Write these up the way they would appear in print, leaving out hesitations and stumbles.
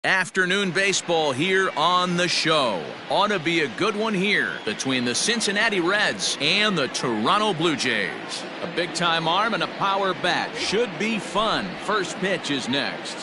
Afternoon baseball here on the show. Ought to be a good one here between the Cincinnati Reds and the Toronto Blue Jays. A big-time arm and a power bat. Should be fun. First pitch is next.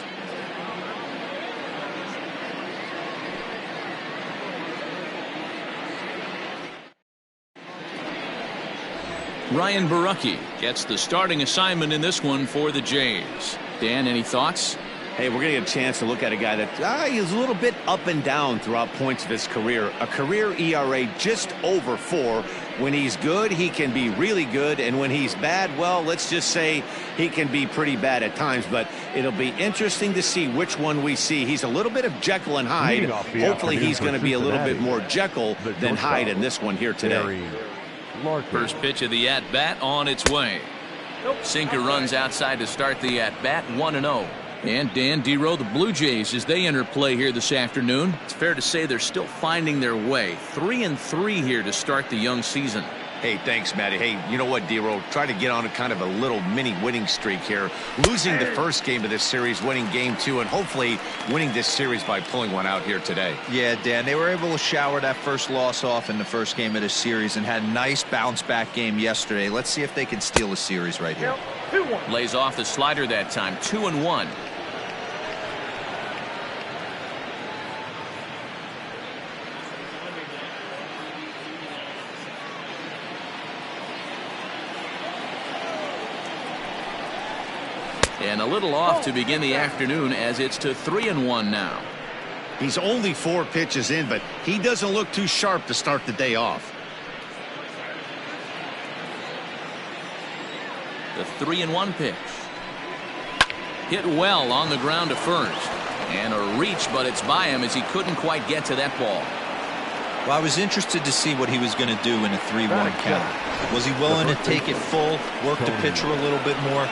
Ryan Barucki gets the starting assignment in this one for the Jays. Dan, any thoughts? Hey, we're going to get a chance to look at a guy that is a little bit up and down throughout points of his career. A career ERA just over 4. When he's good, he can be really good. And when he's bad, well, let's just say he can be pretty bad at times. But it'll be interesting to see which one we see. He's a little bit of Jekyll and Hyde. Hopefully he's going to be a little bit more Jekyll than Hyde in this one here today. First pitch of the at-bat on its way. Sinker runs outside to start the at-bat, 1-0. And Dan Dero, the Blue Jays, as they enter play here this afternoon, it's fair to say they're still finding their way. 3-3 here to start the young season. Hey, thanks, Matty. Hey, you know what, Dero? Try to get on a kind of a little mini winning streak here. Losing the first game of this series, winning game 2, and hopefully winning this series by pulling one out here today. Yeah, Dan, they were able to shower that first loss off in the first game of this series and had a nice bounce-back game yesterday. Let's see if they can steal a series right here. Lays off the slider that time, 2-1. And a little off to begin the afternoon as it's to 3-1 now. He's only 4 pitches in, but he doesn't look too sharp to start the day off. The 3-1 pitch. Hit well on the ground to first. And a reach, but it's by him as he couldn't quite get to that ball. Well, I was interested to see what he was going to do in a 3-1 count. Was he willing to take it full, work the pitcher a little bit more?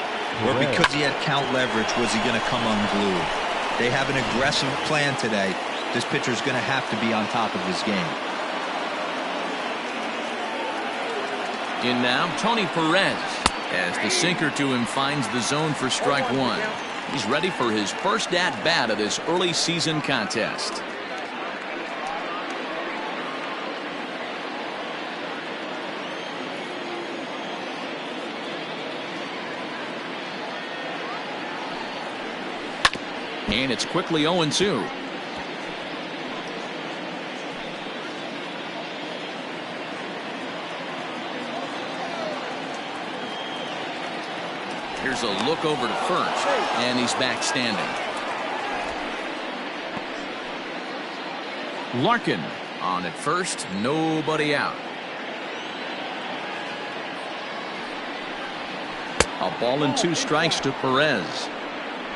Or because he had count leverage, was he going to come unglued? They have an aggressive plan today. This pitcher is going to have to be on top of his game. In now, Tony Perez, as the sinker to him finds the zone for strike 1. He's ready for his first at-bat of this early season contest. And it's quickly 0-2. Here's a look over to first, and he's back standing. Larkin on at first, nobody out. A ball and 2 strikes to Perez.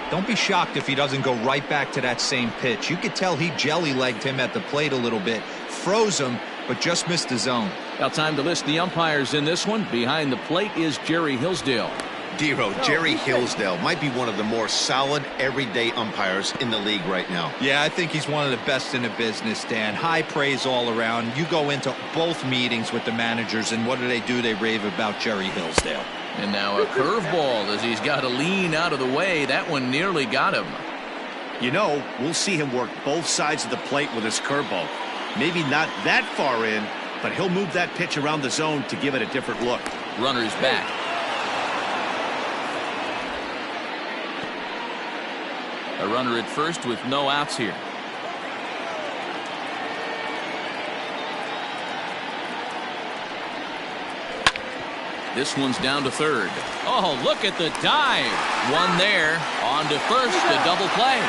Don't be shocked if he doesn't go right back to that same pitch. You could tell he jelly-legged him at the plate a little bit, froze him, but just missed the zone. Now time to list the umpires in this one. Behind the plate is Jerry Hillsdale. Dero, Jerry Hillsdale might be one of the more solid everyday umpires in the league right now. Yeah, I think he's one of the best in the business, Dan. High praise all around. You go into both meetings with the managers, and what do? They rave about Jerry Hillsdale. And now a curveball as he's got to lean out of the way. That one nearly got him. You know, we'll see him work both sides of the plate with his curveball. Maybe not that far in, but he'll move that pitch around the zone to give it a different look. Runner's back. A runner at first with no outs here. This one's down to third. Oh, look at the dive. One there. On to first, a double play.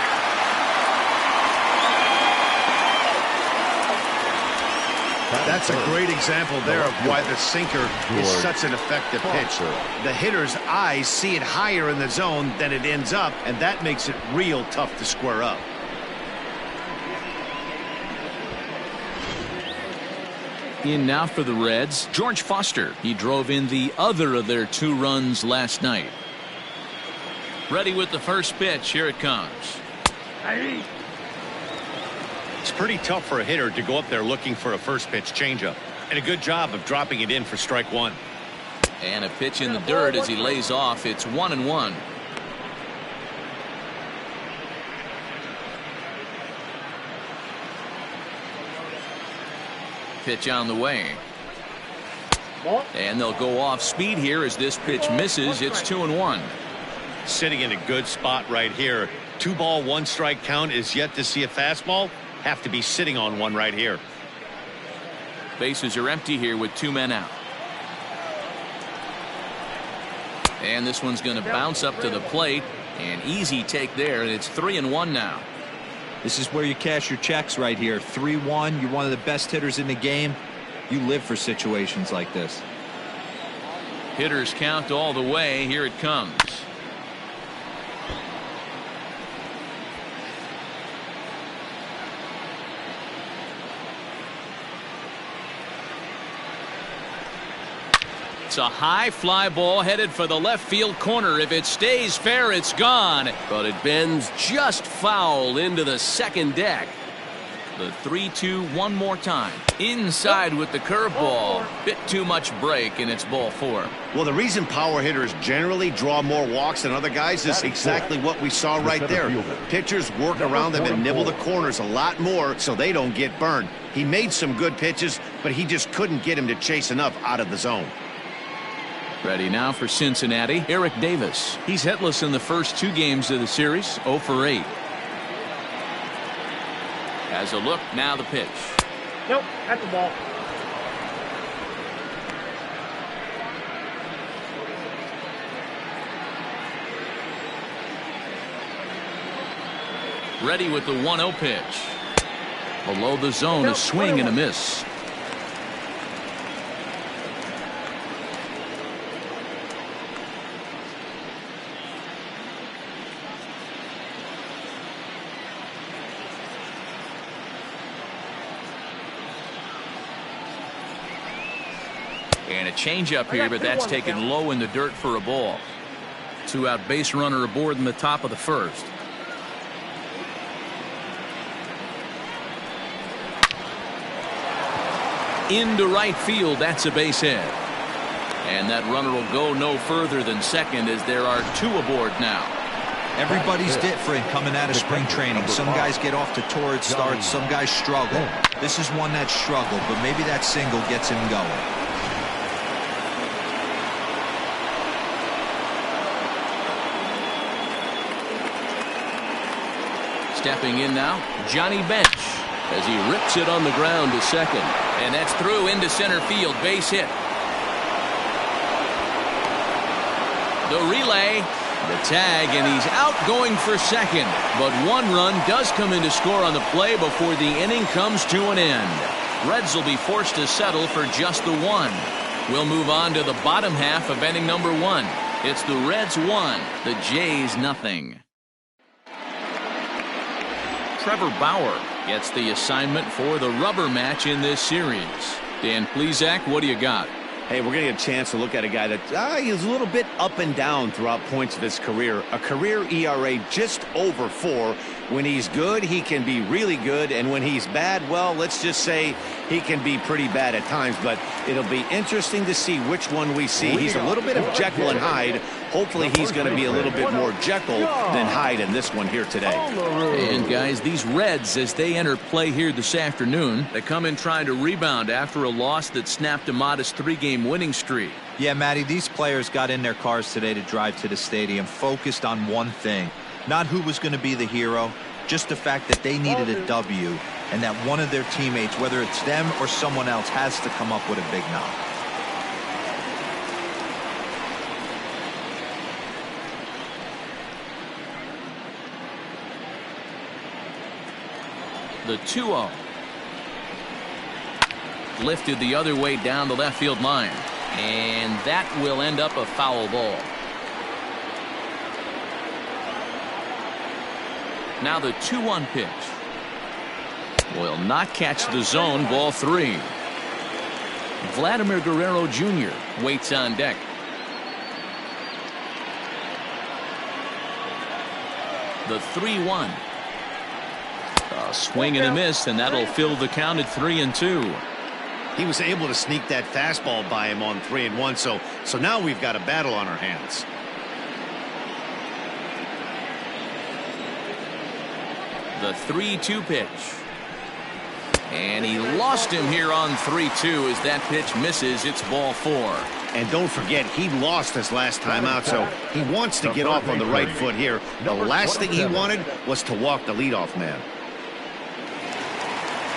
That's a great example there of why the sinker is such an effective pitch. The hitter's eyes see it higher in the zone than it ends up, and that makes it real tough to square up. In now for the Reds, George Foster. He drove in the other of their 2 runs last night. Ready with the first pitch. Here it comes. It's pretty tough for a hitter to go up there looking for a first pitch changeup, and a good job of dropping it in for strike 1. And a pitch in the dirt as he lays off. It's 1-1. Pitch on the way. And they'll go off speed here as this pitch misses. It's 2-1. Sitting in a good spot right here. 2-ball, 1-strike count is yet to see a fastball. Have to be sitting on one right here. Bases are empty here with 2 men out. And this one's going to bounce up to the plate. An easy take there, and it's 3-1 now. This is where you cash your checks right here. 3-1. You're one of the best hitters in the game. You live for situations like this. Hitters count all the way. Here it comes. It's a high fly ball headed for the left field corner. If it stays fair, it's gone. But it bends just foul into the second deck. The 3-2 one more time. Inside with the curveball. Bit too much break, and it's ball 4. Well, the reason power hitters generally draw more walks than other guys is exactly what we saw right there. Pitchers work around them and nibble the corners a lot more so they don't get burned. He made some good pitches, but he just couldn't get him to chase enough out of the zone. Ready now for Cincinnati, Eric Davis. He's hitless in the first 2 games of the series, 0 for 8. Has a look, now the pitch. Nope, at the ball. Ready with the 1-0 pitch. Below the zone, a swing and a miss. And a changeup here, but that's taken low in the dirt for a ball. 2-out base runner aboard in the top of the first. Into right field, that's a base hit. And that runner will go no further than second as there are 2 aboard now. Everybody's different coming out of spring training. Some guys get off to torrid starts, some guys struggle. This is one that struggled, but maybe that single gets him going. Stepping in now, Johnny Bench, as he rips it on the ground to second. And that's through into center field, base hit. The relay, the tag, and he's out going for second. But 1 run does come in to score on the play before the inning comes to an end. Reds will be forced to settle for just the 1. We'll move on to the bottom half of inning number 1. It's the Reds 1, the Jays nothing. Trevor Bauer gets the assignment for the rubber match in this series. Dan Plesac, what do you got? Hey, we're going to get a chance to look at a guy that he's a little bit up and down throughout points of his career. A career ERA just over 4. When he's good, he can be really good. And when he's bad, well, let's just say he can be pretty bad at times. But it'll be interesting to see which one we see. He's a little bit of Jekyll and Hyde. Hopefully he's going to be a little bit more Jekyll than Hyde in this one here today. And guys, these Reds, as they enter play here this afternoon, they come in trying to rebound after a loss that snapped a modest 3-game winning streak. Yeah, Matty, these players got in their cars today to drive to the stadium focused on one thing. Not who was going to be the hero, just the fact that they needed a W and that one of their teammates, whether it's them or someone else, has to come up with a big knock. The 2-0. Lifted the other way down the left field line. And that will end up a foul ball. Now the 2-1 pitch. Will not catch the zone, ball 3. Vladimir Guerrero Jr. waits on deck. The 3-1. A swing and a miss, and that'll fill the count at 3-2. He was able to sneak that fastball by him on 3-1, so now we've got a battle on our hands. The 3-2 pitch. And he lost him here on 3-2 as that pitch misses. It's ball 4. And don't forget, he lost his last time out, so he wants to get off on the right foot here. The last thing he wanted was to walk the leadoff man.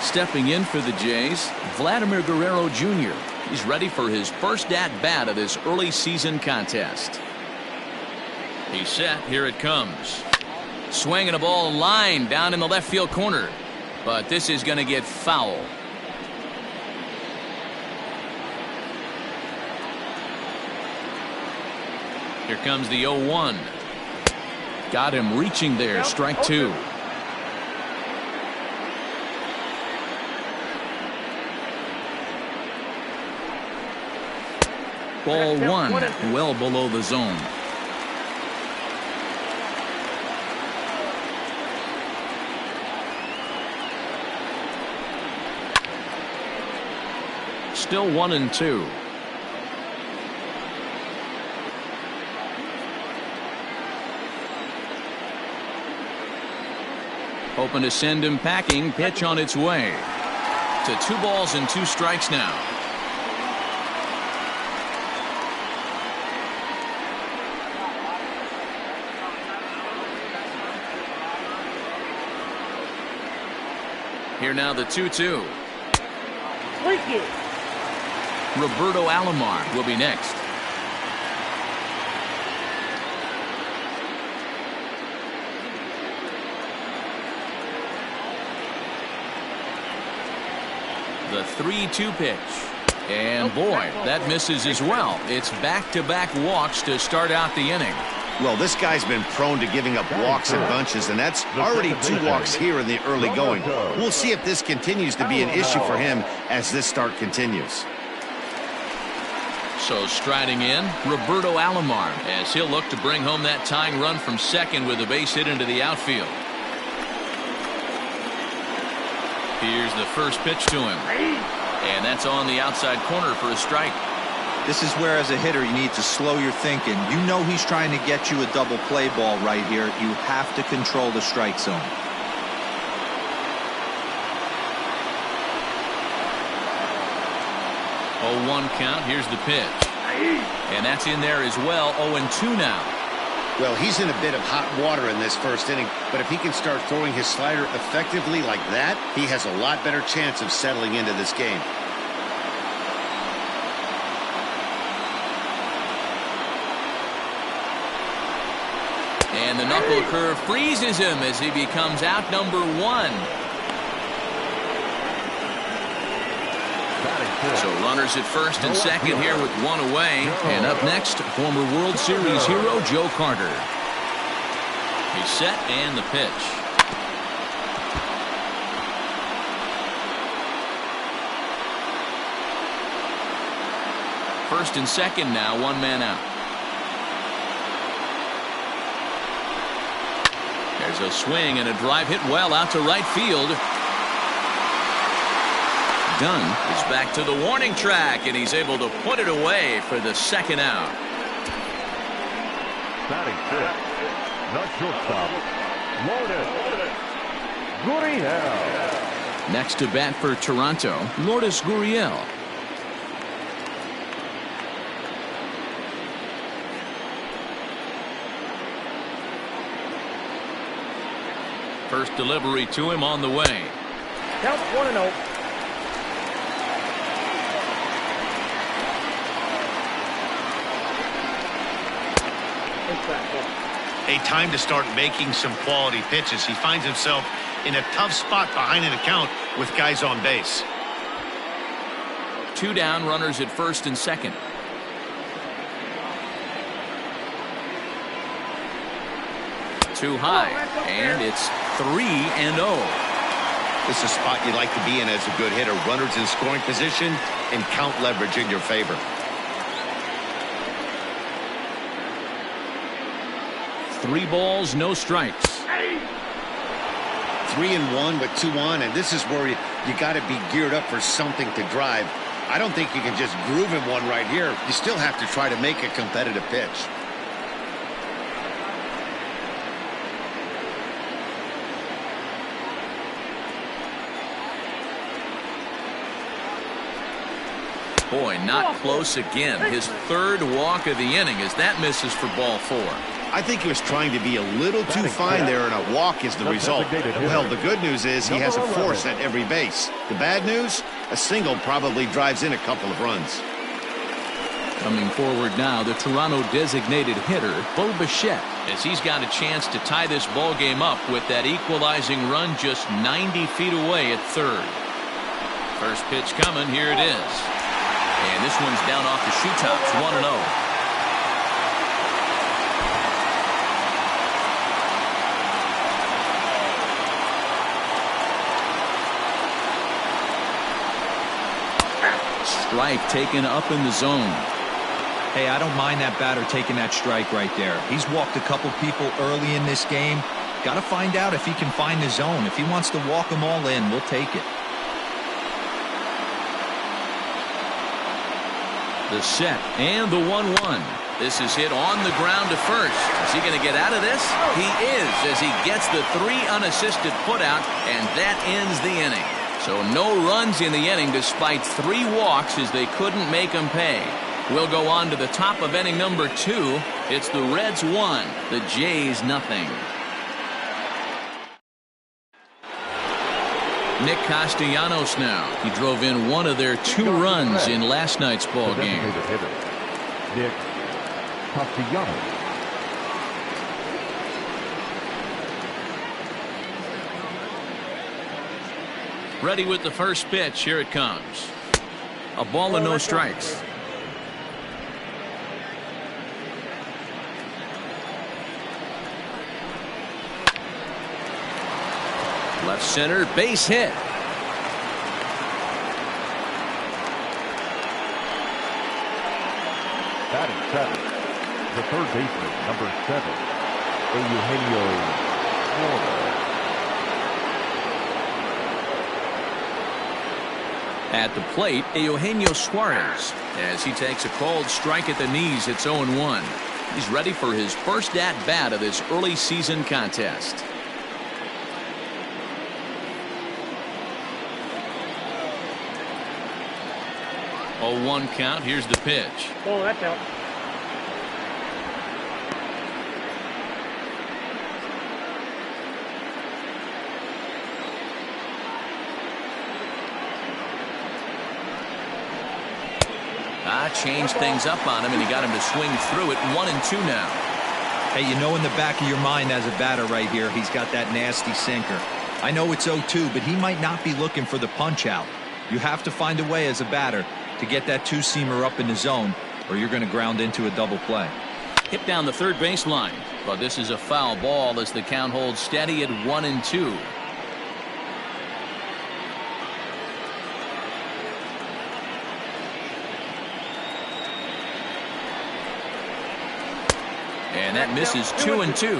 Stepping in for the Jays, Vladimir Guerrero Jr. He's ready for his first at-bat of this early season contest. He's set. Here it comes. Swinging a ball line down in the left field corner. But this is going to get foul. Here comes the 0-1. Got him reaching there. Strike 2. Ball 1, well below the zone. Still 1-2. Hoping to send him packing. Pitch on its way. To 2 balls and 2 strikes now. Here now the 2-2. Roberto Alomar will be next. The 3-2 pitch. And boy, that misses as well. It's back-to-back walks to start out the inning. Well, this guy's been prone to giving up walks in bunches, and that's already 2 walks here in the early going. We'll see if this continues to be an issue for him as this start continues. So striding in, Roberto Alomar, as he'll look to bring home that tying run from second with a base hit into the outfield. Here's the first pitch to him. And that's on the outside corner for a strike. This is where, as a hitter, you need to slow your thinking. You know he's trying to get you a double play ball right here. You have to control the strike zone. Oh, 1 count. Here's the pitch. And that's in there as well. 0-2 now. Well, he's in a bit of hot water in this first inning, but if he can start throwing his slider effectively like that, he has a lot better chance of settling into this game. And the knuckle curve freezes him as he becomes out number 1. So runners at first and second here with 1 away. And up next, former World Series hero Joe Carter. He's set and the pitch. First and second now, 1 man out. There's a swing and a drive hit well out to right field. Dunn is back to the warning track, and he's able to put it away for the second out. Batting fifth, the shortstop, Lourdes Gurriel. Next to bat for Toronto, Lourdes Gurriel. First delivery to him on the way. Count 1-0. A time to start making some quality pitches. He finds himself in a tough spot behind an account with guys on base. 2 down, runners at first and second. Too high, and it's 3-0. This is a spot you'd like to be in as a good hitter. Runners in scoring position and count leverage in your favor. 3 balls, no strikes. 3-1 with 2 on, and this is where you got to be geared up for something to drive. I don't think you can just groove him one right here. You still have to try to make a competitive pitch. Boy, not close again. His third walk of the inning as that misses for ball 4. I think he was trying to be a little too fine there, and a walk is the result. Well, the good news is he has a force at every base. The bad news, a single probably drives in a couple of runs. Coming forward now, the Toronto designated hitter, Bo Bichette, as he's got a chance to tie this ball game up with that equalizing run just 90 feet away at third. First pitch coming, here it is. And this one's down off the shoe tops, 1-0. Strike taken up in the zone. Hey, I don't mind that batter taking that strike right there. He's walked a couple people early in this game. Got to find out if he can find the zone. If he wants to walk them all in, we'll take it. The set and the 1-1. This is hit on the ground to first. Is he going to get out of this? He is, as he gets the 3 unassisted putout, and that ends the inning. So no runs in the inning despite 3 walks as they couldn't make him pay. We'll go on to the top of inning number 2. It's the Reds 1, the Jays nothing. Nick Castellanos now. He drove in one of their 2 runs in last night's ball game. Nick Castellanos. Ready with the first pitch. Here it comes. A ball and no strikes. Left center, base hit. Batting seven, the third baseman, number 7, Eugenio Suarez. At the plate, Eugenio Suarez, as he takes a called strike at the knees. It's 0-1. He's ready for his first at-bat of this early season contest. 0-1 count. Here's the pitch. Oh, that's out. Changed things up on him, and he got him to swing through it. 1-2 now. Hey, you know in the back of your mind as a batter right here, he's got that nasty sinker. I know it's 0-2, but he might not be looking for the punch out. You have to find a way as a batter to get that 2-seamer up in the zone, or you're going to ground into a double play. Hit down the third baseline, but this is a foul ball as the count holds steady at 1-2. And that misses 2-2.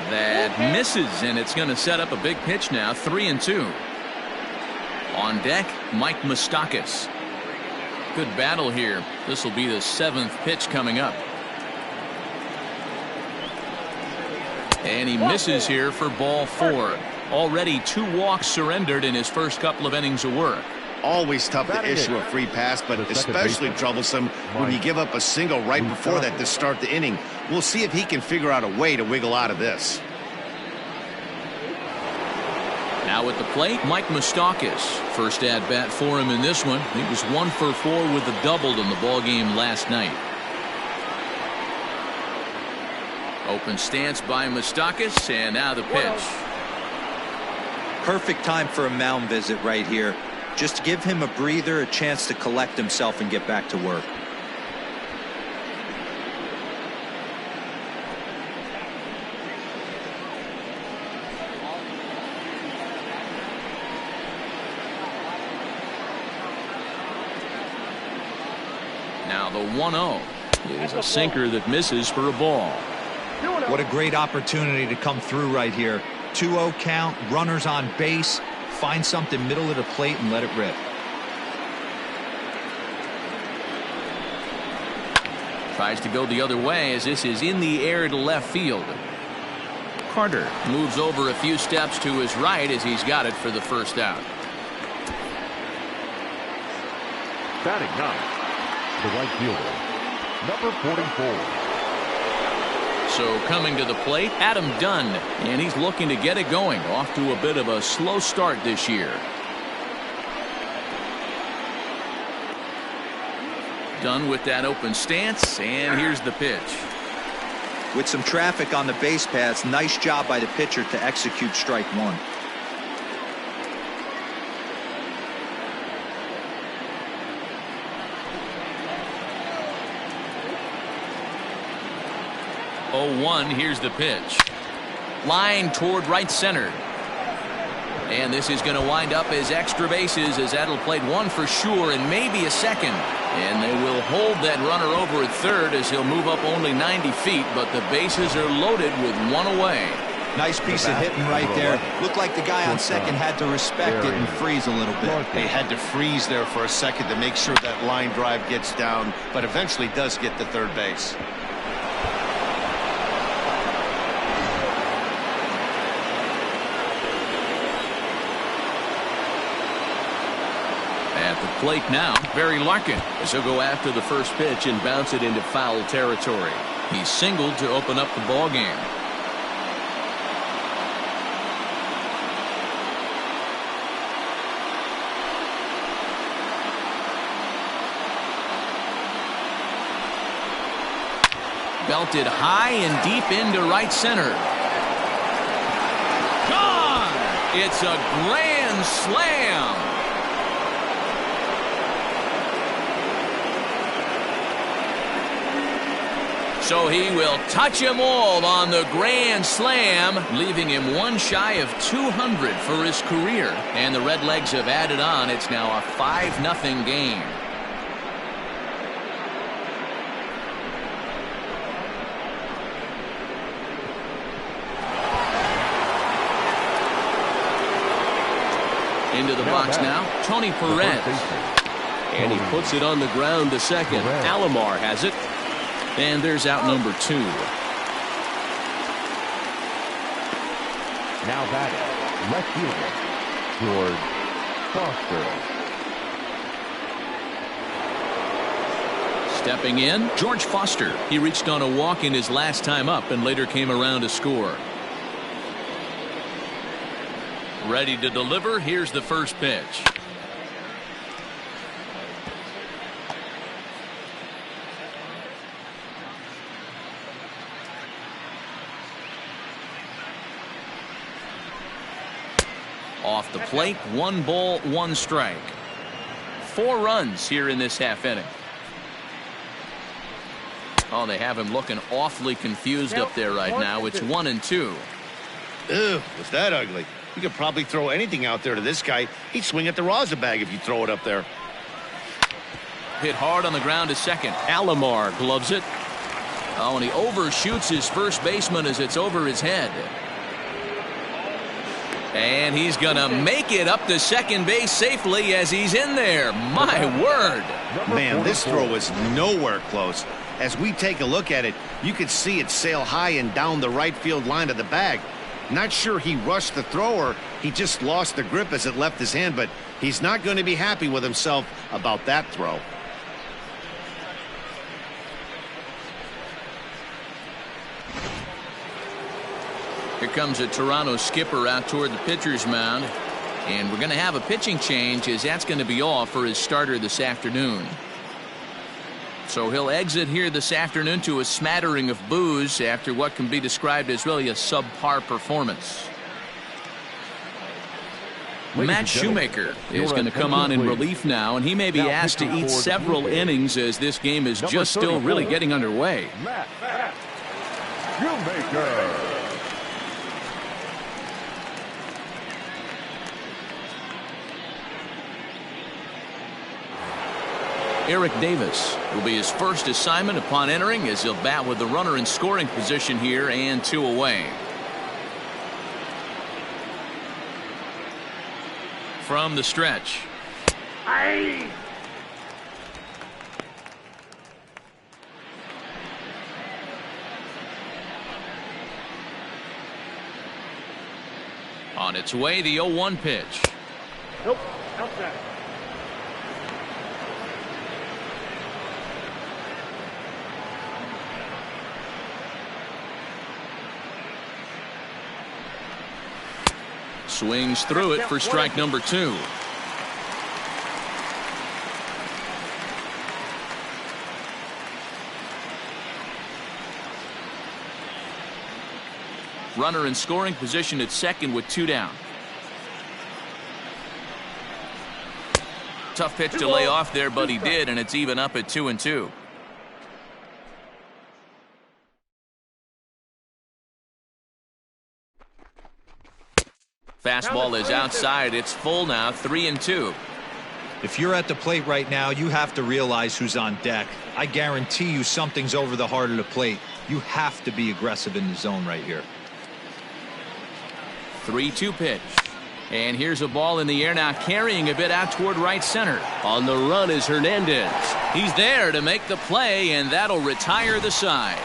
That misses, and it's going to set up a big pitch now. 3-2. On deck, Mike Moustakas. Good battle here. This will be the 7th pitch coming up. And he misses here for ball 4. Already 2 walks surrendered in his first couple of innings of work. Always tough to issue a free pass, but especially troublesome when you give up a single right before that to start the inning. We'll see if he can figure out a way to wiggle out of this. Now at the plate, Mike Moustakas. First at bat for him in this one. He was 1 for 4 with a double in the ball game last night. Open stance by Moustakas, and now the pitch. Perfect time for a mound visit right here. Just give him a breather, a chance to collect himself and get back to work. Now the 1-0 is a sinker that misses for a ball. What a great opportunity to come through right here. 2-0 count, runners on base. Find something middle of the plate and let it rip. Tries to go the other way as this is in the air to left field. Carter moves over a few steps to his right as he's got it for the first out. Batting ninth, the right fielder, number 44. So coming to the plate, Adam Dunn, and he's looking to get it going. Off to a bit of a slow start this year. Dunn with that open stance, and here's the pitch. With some traffic on the base paths, nice job by the pitcher to execute strike one. Oh, 1, here's the pitch. Line toward right center. And this is going to wind up as extra bases as that'll play one for sure and maybe a second. And they will hold that runner over at third as he'll move up only 90 feet, but the bases are loaded with one away. Nice piece of hitting right there. Looked like the guy on second had to respect it and freeze a little bit. He had to freeze there for a second to make sure that line drive gets down, but eventually does get to third base. At the plate now, Barry Larkin, as he'll go after the first pitch and bounce it into foul territory. He singled to open up the ball game. Belted high and deep into right center. Gone! It's a grand slam. So he will touch them all on the grand slam, leaving him one shy of 200 for his career. And the Redlegs have added on. It's now a 5-0 game. Into the box now, Tony Perez. And he puts it on the ground to second. Alomar has it. And there's out number 2. Now batting, left fielder, George Foster. Stepping in, George Foster. He reached on a walk in his last time up and later came around to score. Ready to deliver. Here's the first pitch. Off the plate, 1 ball, 1 strike. 4 runs here in this half inning. Oh, they have him looking awfully confused up there right now. It's 1-2. Ew, was that ugly? You could probably throw anything out there to this guy. He'd swing at the rosin bag if you throw it up there. Hit hard on the ground to second. Alomar gloves it. Oh, and he overshoots his first baseman as it's over his head. And he's going to make it up to second base safely as he's in there. My word. Man, this throw is nowhere close. As we take a look at it, you could see it sail high and down the right field line of the bag. Not sure he rushed the thrower. He just lost the grip as it left his hand, but he's not going to be happy with himself about that throw. Here comes a Toronto skipper out toward the pitcher's mound. And we're going to have a pitching change as that's going to be off for his starter this afternoon. So he'll exit here this afternoon to a smattering of boos after what can be described as really a subpar performance. Matt Shoemaker is going to come on in relief now, and he may be asked to eat several innings as this game is just still really getting underway. Matt Shoemaker. Eric Davis will be his first assignment upon entering as he'll bat with the runner in scoring position here and 2 away. From the stretch. On its way, the 0-1 pitch. Nope. Outside. Swings through it for strike number 2. Runner in scoring position at second with 2 down. Tough pitch to lay off there, but he did, and it's even up at 2-2. Fastball is outside. It's full now, 3-2. If you're at the plate right now, you have to realize who's on deck. I guarantee you something's over the heart of the plate. You have to be aggressive in the zone right here. 3-2 pitch. And here's a ball in the air now, carrying a bit out toward right center. On the run is Hernandez. He's there to make the play, and that'll retire the side.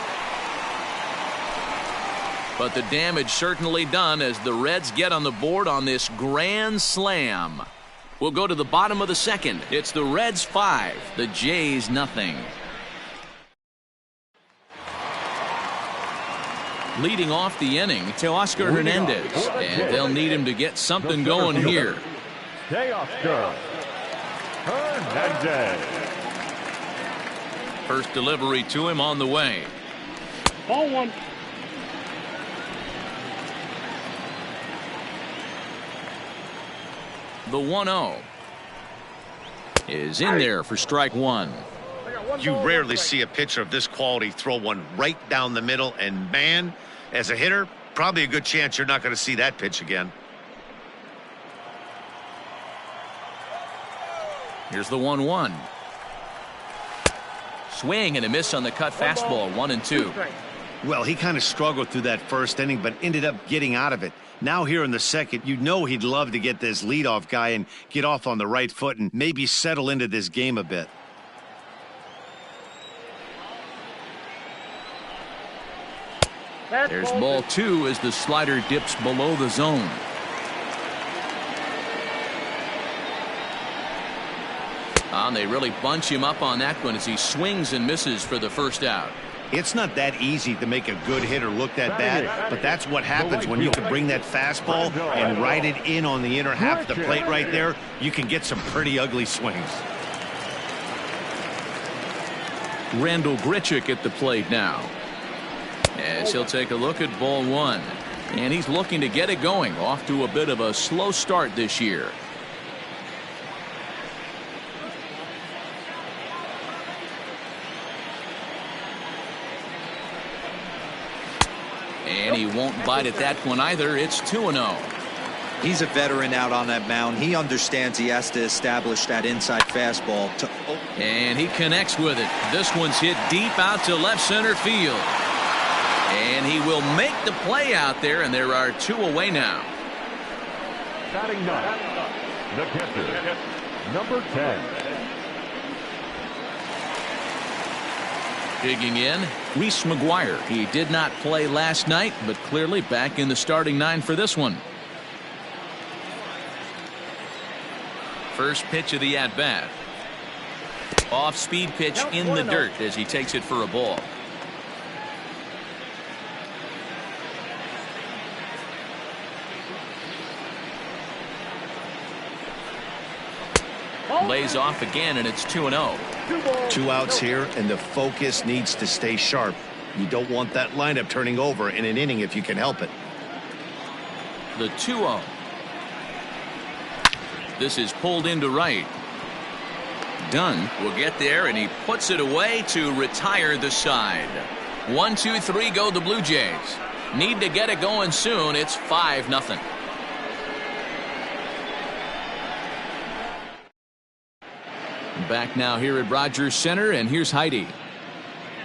But the damage certainly done as the Reds get on the board on this grand slam. We'll go to the bottom of the second. It's the Reds 5, the Jays nothing. Leading off the inning, Teoscar Hernandez, and they'll need him to get something going here. Teoscar Hernandez. First delivery to him on the way. Ball 1. The 1-0 is in there for strike 1. You rarely see a pitcher of this quality throw one right down the middle, and man, as a hitter, probably a good chance you're not going to see that pitch again. Here's the 1-1. Swing and a miss on the cut fastball, 1-2. Well, he kind of struggled through that first inning, but ended up getting out of it. Now here in the second, you know he'd love to get this leadoff guy and get off on the right foot and maybe settle into this game a bit. There's ball 2 as the slider dips below the zone. And they really bunch him up on that one as he swings and misses for the first out. It's not that easy to make a good hitter look that bad, but that's what happens when you can bring that fastball and ride it in on the inner half of the plate right there. You can get some pretty ugly swings. Randall Grichuk at the plate now, as he'll take a look at ball 1. And he's looking to get it going, off to a bit of a slow start this year. And he won't bite at that one either. It's 2-0. He's a veteran out on that mound. He understands he has to establish that inside fastball. And he connects with it. This one's hit deep out to left center field. And he will make the play out there, and there are 2 away now. Batting 9, the catcher, number 10. Digging in, Reese McGuire. He did not play last night, but clearly back in the starting 9 for this one. First pitch of the at-bat. Off-speed pitch in the dirt as he takes it for a ball. Lays off again, and it's 2-0. 2 outs here, and the focus needs to stay sharp. You don't want that lineup turning over in an inning if you can help it. The 2-0. This is pulled into right. Dunn will get there, and he puts it away to retire the side. 1, 2, 3 go the Blue Jays. Need to get it going soon. It's 5-0. Back now here at Rogers Center, and here's Heidi.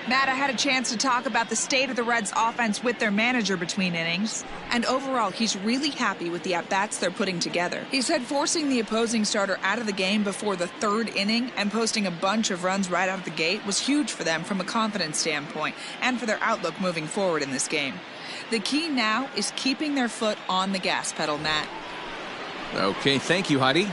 Matt, I had a chance to talk about the state of the Reds' offense with their manager between innings, and overall, he's really happy with the at-bats they're putting together. He said forcing the opposing starter out of the game before the third inning and posting a bunch of runs right out of the gate was huge for them from a confidence standpoint and for their outlook moving forward in this game. The key now is keeping their foot on the gas pedal, Matt. Okay, thank you, Heidi.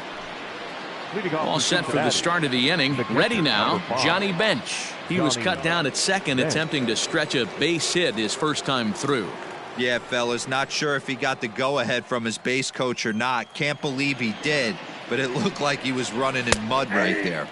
All set for the start of the inning. Ready now, Johnny Bench. He was cut down at second, attempting to stretch a base hit his first time through. Yeah, fellas, not sure if he got the go-ahead from his base coach or not. Can't believe he did, but it looked like he was running in mud right there.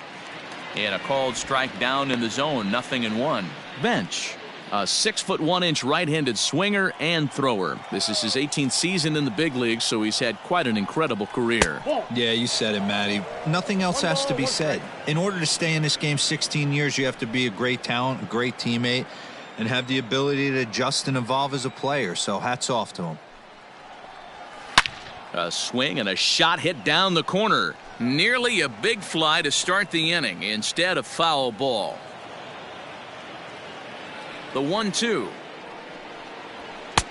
And a called strike down in the zone, 0-1. Bench, a 6'1" right-handed swinger and thrower. This is his 18th season in the big leagues, so he's had quite an incredible career. Yeah, you said it, Matty. Nothing else has to be said. In order to stay in this game 16 years, you have to be a great talent, a great teammate, and have the ability to adjust and evolve as a player. So hats off to him. A swing and a shot hit down the corner. Nearly a big fly to start the inning. Instead, a foul ball. The 1-2.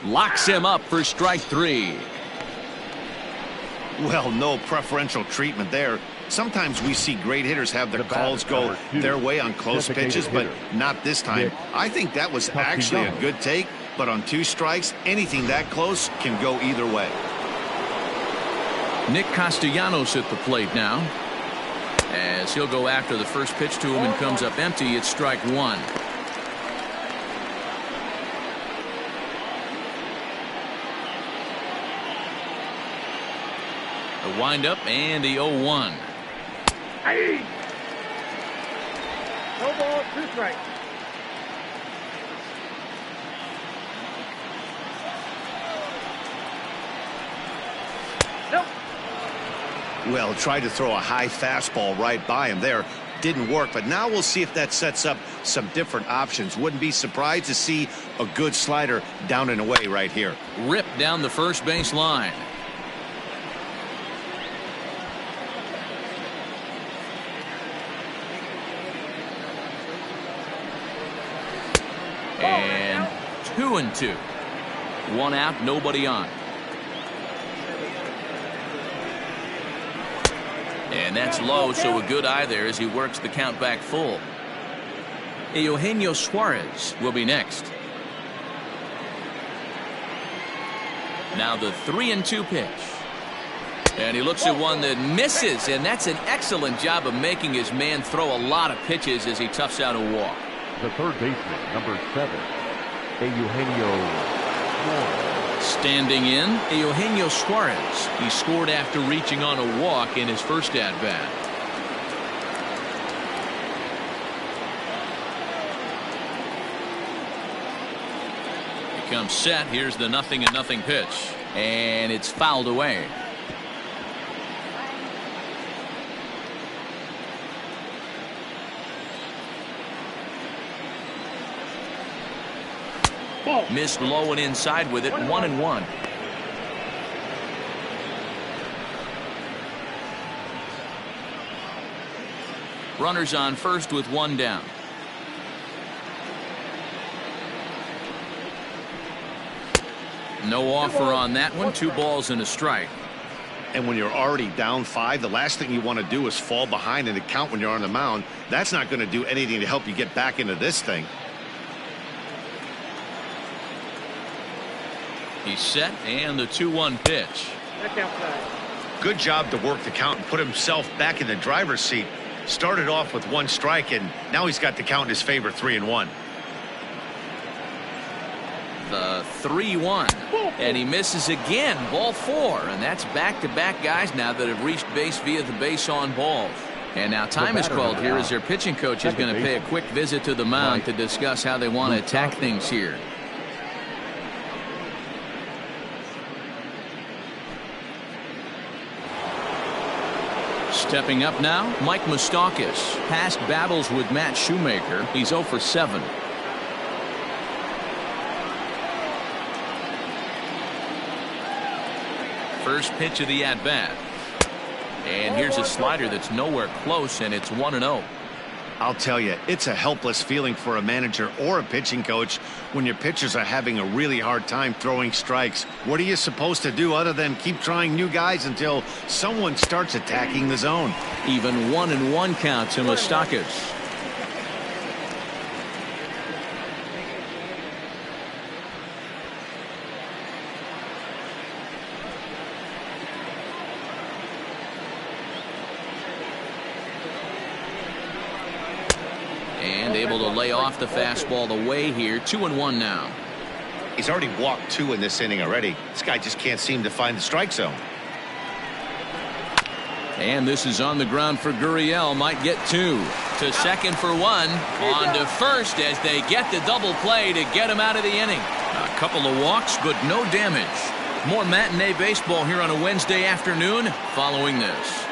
Locks him up for strike 3. Well, no preferential treatment there. Sometimes we see great hitters have their calls go their way on close pitches, but not this time. I think that was actually a good take, but on 2 strikes, anything that close can go either way. Nick Castellanos at the plate now, as he'll go after the first pitch to him and comes up empty. It's strike 1. The windup and the 0-1. Hey! No ball, 2 strikes. Nope. Well, tried to throw a high fastball right by him there. Didn't work, but now we'll see if that sets up some different options. Wouldn't be surprised to see a good slider down and away right here. Ripped down the first base line. And 2-2. 1 out, nobody on. And that's low, so a good eye there as he works the count back full. Eugenio Suarez will be next. Now the 3-2 pitch. And he looks at one that misses, and that's an excellent job of making his man throw a lot of pitches as he toughs out a walk. The third baseman, number 7, Eugenio Suarez. Standing in, Eugenio Suarez. He scored after reaching on a walk in his first at-bat. He comes set. Here's the 0-0 pitch. And it's fouled away. Missed low and inside with it. 1-1. Runners on first with 1 down. No offer on that one. 2 balls and a strike. And when you're already down 5, the last thing you want to do is fall behind in the count when you're on the mound. That's not going to do anything to help you get back into this thing. He's set, and the 2-1 pitch. Good job to work the count and put himself back in the driver's seat. Started off with 1 strike, and now he's got the count in his favor, 3-1. The 3-1, and he misses again. Ball 4, and that's back-to-back guys now that have reached base via the base on balls. And now time is called here as their pitching coach is going to pay a quick visit to the mound to discuss how they want to attack things here. Stepping up now, Mike Moustakas. Past battles with Matt Shoemaker. He's 0 for 7. First pitch of the at-bat. And here's a slider that's nowhere close, and it's 1-0. I'll tell you, it's a helpless feeling for a manager or a pitching coach when your pitchers are having a really hard time throwing strikes. What are you supposed to do other than keep trying new guys until someone starts attacking the zone? Even 1-1 count to Moustakas. And able to lay off the fastball away here. 2-1 now. He's already walked 2 in this inning already. This guy just can't seem to find the strike zone. And this is on the ground for Gurriel. Might get 2. To second for 1. On to first as they get the double play to get him out of the inning. A couple of walks, but no damage. More matinee baseball here on a Wednesday afternoon following this.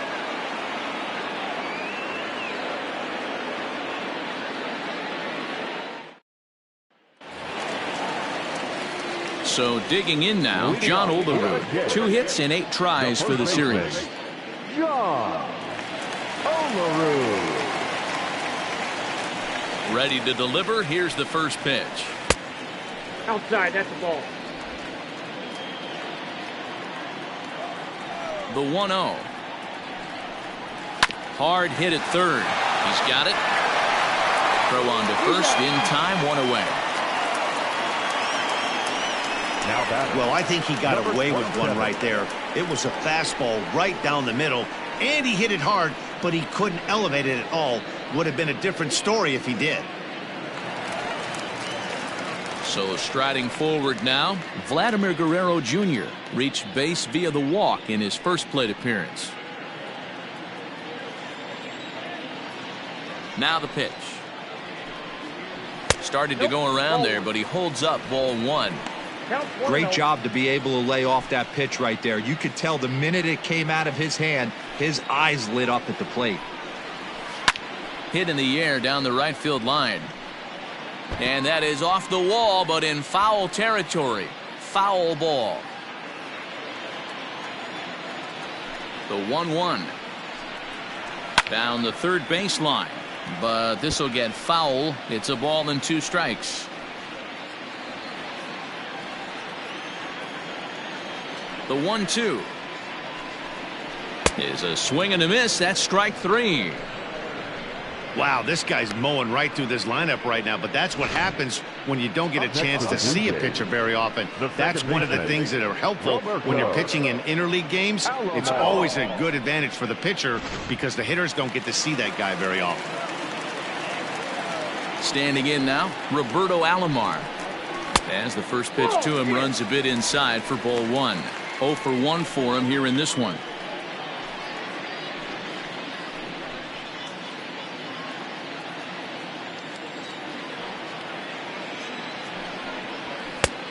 So digging in now, John Olerud. 2 hits and 8 tries for the series. John Olerud. Ready to deliver. Here's the first pitch. Outside, that's the ball. The 1-0. Hard hit at third. He's got it. Throw on to first in time. 1 away. Well, I think he got away with one right there. It was a fastball right down the middle, and he hit it hard, but he couldn't elevate it at all. Would have been a different story if he did. So striding forward now, Vladimir Guerrero Jr. reached base via the walk in his first plate appearance. Now the pitch. Started to go around there, but he holds up ball 1. Great job to be able to lay off that pitch right there. You could tell the minute it came out of his hand, his eyes lit up at the plate. Hit in the air down the right field line. And that is off the wall, but in foul territory. Foul ball. The 1-1. Down the third baseline. But this will get foul. It's a ball and 2 strikes. The 1-2 is a swing and a miss. That's strike 3. Wow, this guy's mowing right through this lineup right now, but that's what happens when you don't get a chance to see a pitcher very often. That's one of the things that are helpful when you're pitching in interleague games. It's always a good advantage for the pitcher because the hitters don't get to see that guy very often. Standing in now, Roberto Alomar. As the first pitch to him runs a bit inside for ball 1. 0 for 1 for him here in this one.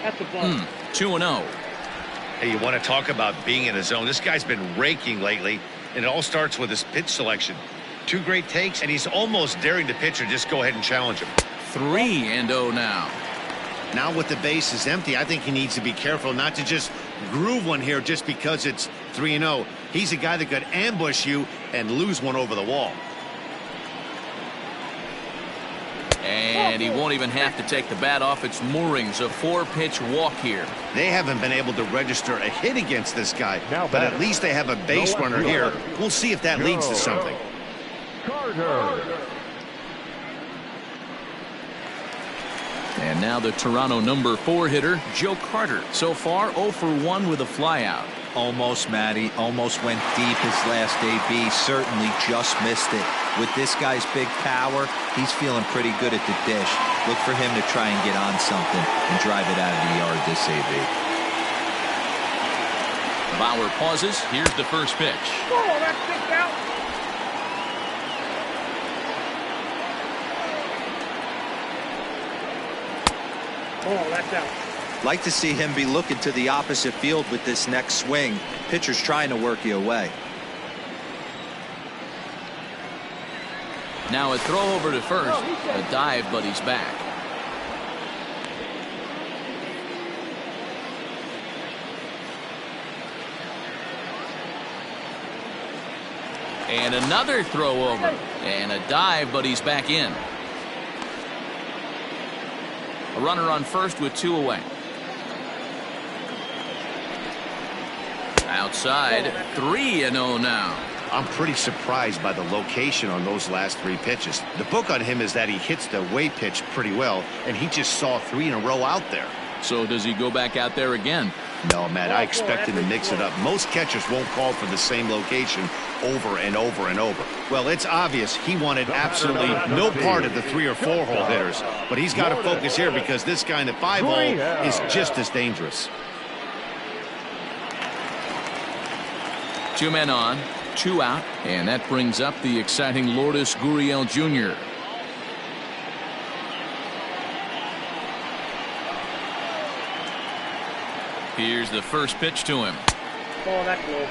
That's the ball. 2-0. Hey, you want to talk about being in a zone? This guy's been raking lately, and it all starts with his pitch selection. 2 great takes, and he's almost daring the pitcher just go ahead and challenge him. 3-0 now. Now with the bases empty, I think he needs to be careful not to just groove one here just because it's 3-0. He's a guy that could ambush you and lose one over the wall. And he won't even have to take the bat off its moorings. A 4-pitch walk here. They haven't been able to register a hit against this guy, Now but at least they have a base runner here. We'll see if that leads to something. Carter. And now the Toronto number 4 hitter, Joe Carter. So far 0 for 1 with a flyout. Almost, Matty. Almost went deep his last AB. Certainly just missed it. With this guy's big power, he's feeling pretty good at the dish. Look for him to try and get on something and drive it out of the yard this AB. Bauer pauses. Here's the first pitch. Oh, that's kicked out. Oh, that's out. Like to see him be looking to the opposite field with this next swing. Pitcher's trying to work you away. Now a throw over to first. A dive, but he's back. And another throw over. And a dive, but he's back in. A runner on first with 2 away. Outside, 3-0 now. I'm pretty surprised by the location on those last 3 pitches. The book on him is that he hits the away pitch pretty well, and he just saw 3 in a row out there. So does he go back out there again? No, Matt, I expect him to mix it up. Most catchers won't call for the same location over and over and over. Well, it's obvious he wanted absolutely no part of the 3 or 4 hole hitters, but he's got to focus here because this guy in the 5 hole is just as dangerous. 2 men on, 2 out, and that brings up the exciting Lourdes Gurriel Jr. Here's the first pitch to him. Ball that close.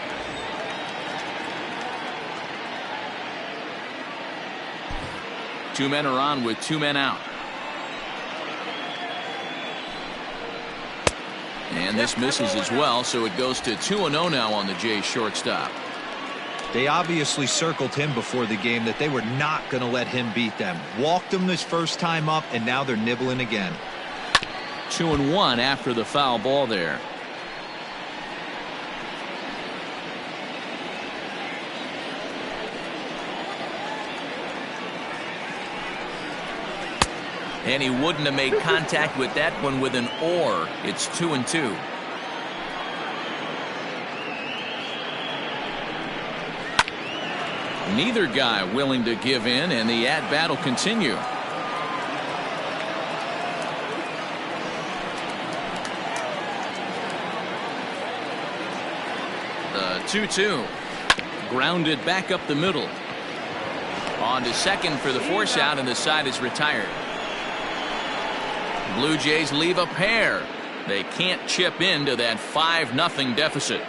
Two men are on with 2 men out. And this misses as well, so it goes to 2-0 now on the Jays shortstop. They obviously circled him before the game that they were not going to let him beat them. Walked him this first time up, and now they're nibbling again. 2-1 after the foul ball there. And he wouldn't have made contact with that one with an or. It's 2-2. Neither guy willing to give in, and the at-bat will continue. The 2-2. Grounded back up the middle. On to second for the force out, and the side is retired. Blue Jays leave a pair. They can't chip into that 5-0 deficit.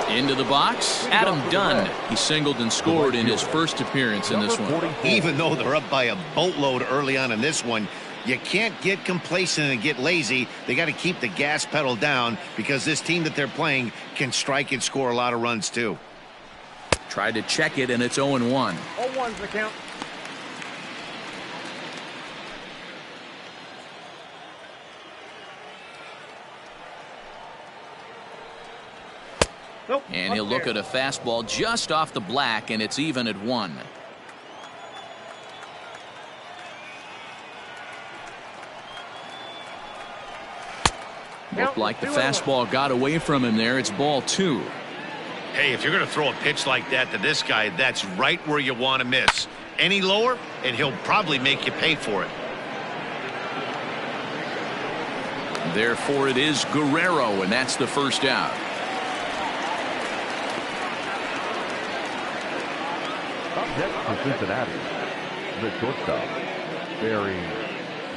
Into the box, Adam Dunn. He singled and scored in his first appearance in this one. Even though they're up by a boatload early on in this one, you can't get complacent and get lazy. They got to keep the gas pedal down because this team that they're playing can strike and score a lot of runs too. Tried to check it, and it's 0-1. 0-1's the count. Nope, and he'll look at a fastball just off the black, and it's even at 1. Looked like the fastball got away from him there. It's ball 2. Hey, if you're going to throw a pitch like that to this guy, that's right where you want to miss. Any lower, and he'll probably make you pay for it. Therefore, it is Guerrero, and that's the first out. Up next for Cincinnati, the shortstop, Barry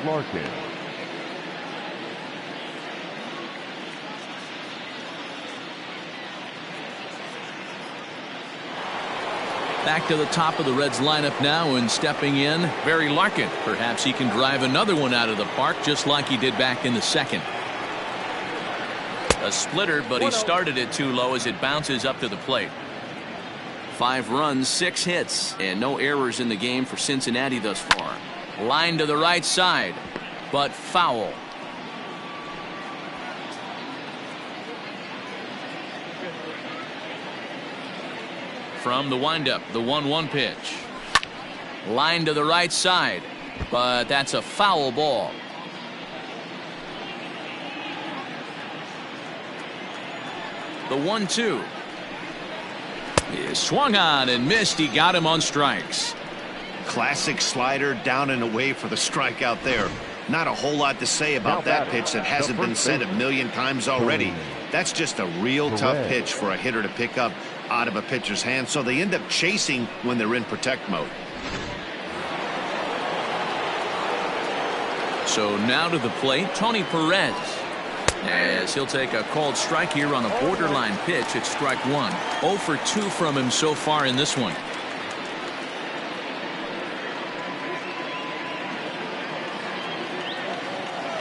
Larkin. Back to the top of the Reds lineup now, and stepping in, Barry Larkin. Perhaps he can drive another one out of the park just like he did back in the second. A splitter, but he started it too low as it bounces up to the plate. 5 runs, 6 hits, and no errors in the game for Cincinnati thus far. Line to the right side, but foul. From the windup, the 1-1 pitch. Line to the right side, but that's a foul ball. The 1-2. He swung on and missed. He got him on strikes. Classic slider down and away for the strikeout there. Not a whole lot to say about that pitch that hasn't been said a million times already. That's just a real tough pitch for a hitter to pick up out of a pitcher's hand, so they end up chasing when they're in protect mode. So now to the plate, Tony Perez, as he'll take a called strike here on a borderline pitch at strike 1. 0 for 2 from him so far in this one.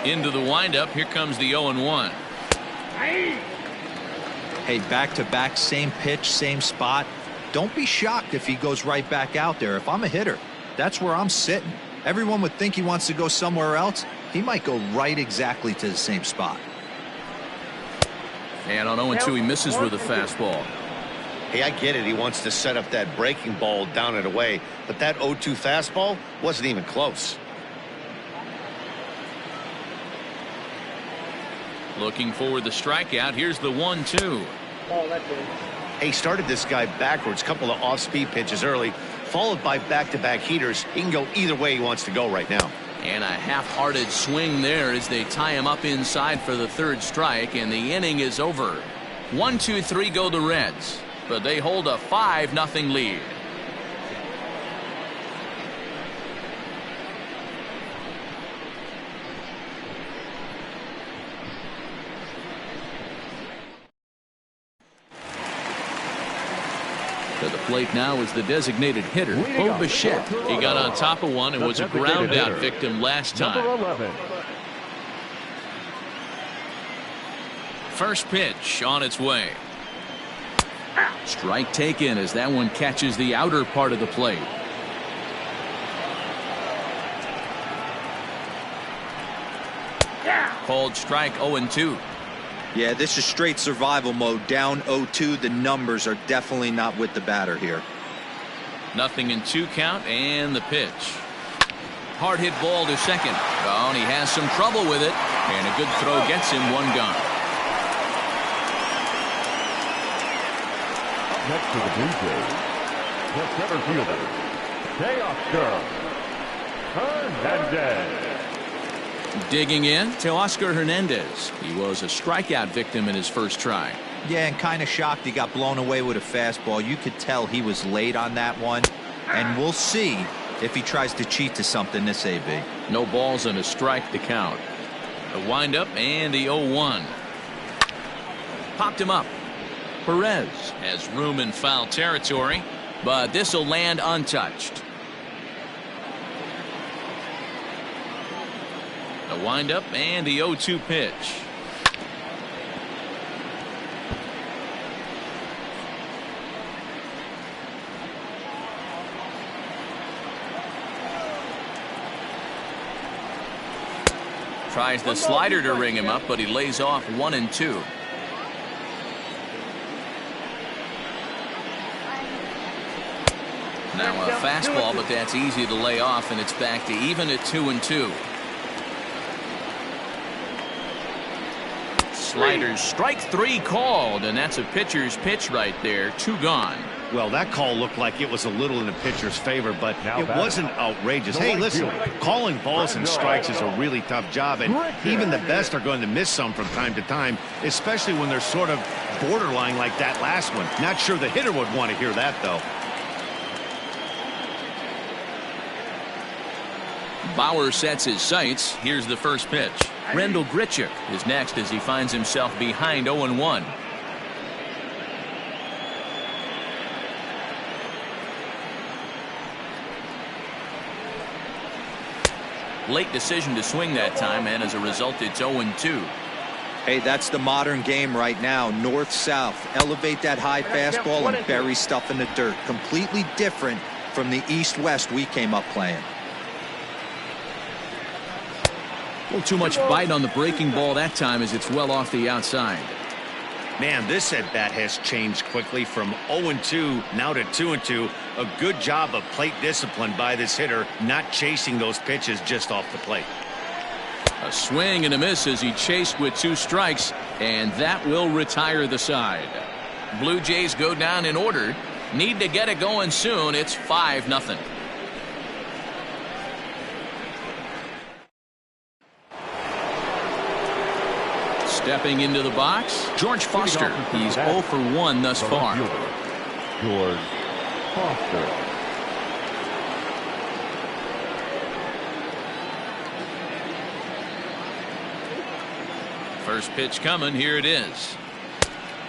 Into the windup. Here comes the 0-1. Hey, back-to-back, same pitch, same spot. Don't be shocked if he goes right back out there. If I'm a hitter, that's where I'm sitting. Everyone would think he wants to go somewhere else. He might go right exactly to the same spot. And on 0-2, he misses with a fastball. Hey, I get it. He wants to set up that breaking ball down and away, but that 0-2 fastball wasn't even close. Looking for the strikeout. Here's the 1-2. Ball that way. Hey, started this guy backwards, couple of off-speed pitches early, followed by back-to-back heaters. He can go either way he wants to go right now. And a half-hearted swing there as they tie him up inside for the third strike, and the inning is over. 1-2-3 go the Reds, but they hold a 5-0 lead. To the plate now is the designated hitter, Bo Bichette. He got on top of one and was a ground out victim last time. First pitch on its way. Strike taken as that one catches the outer part of the plate. Called strike 0-2. Yeah, this is straight survival mode. Down 0-2. The numbers are definitely not with the batter here. 0-2 count, and the pitch. Hard hit ball to second. Oh, and he has some trouble with it. And a good throw gets him one gone. Next to the Blue Jays, the center fielder, Teoscar Hernandez. Digging in, Teoscar Hernandez. He was a strikeout victim in his first try. Yeah, and kind of shocked he got blown away with a fastball. You could tell he was late on that one. And we'll see if he tries to cheat to something this AB. No balls and a strike to count. The windup and the 0-1. Popped him up. Perez has room in foul territory, but this will land untouched. The windup and the 0-2 pitch. Tries the slider to ring him up, but he lays off 1-2. Now a fastball, but that's easy to lay off, and it's back to even at 2-2. Sliders, strike 3 called, and that's a pitcher's pitch right there. 2 gone. Well, that call looked like it was a little in the pitcher's favor, but it wasn't outrageous. Hey, listen, calling balls and strikes is a really tough job, and even the best are going to miss some from time to time, especially when they're sort of borderline like that last one. Not sure the hitter would want to hear that, though. Bauer sets his sights. Here's the first pitch. Rendell Grichuk is next as he finds himself behind 0-1. Late decision to swing that time, and as a result, it's 0-2. Hey, that's the modern game right now. North-south. Elevate that high fastball and bury stuff in the dirt. Completely different from the east-west we came up playing. A little too much bite on the breaking ball that time as it's well off the outside. Man, this at-bat has changed quickly from 0-2 now to 2-2. A good job of plate discipline by this hitter, not chasing those pitches just off the plate. A swing and a miss as he chased with 2 strikes, and that will retire the side. Blue Jays go down in order. Need to get it going soon. It's 5-0. Stepping into the box, George Foster. He's 0 for 1 thus far. George Foster. First pitch coming. Here it is.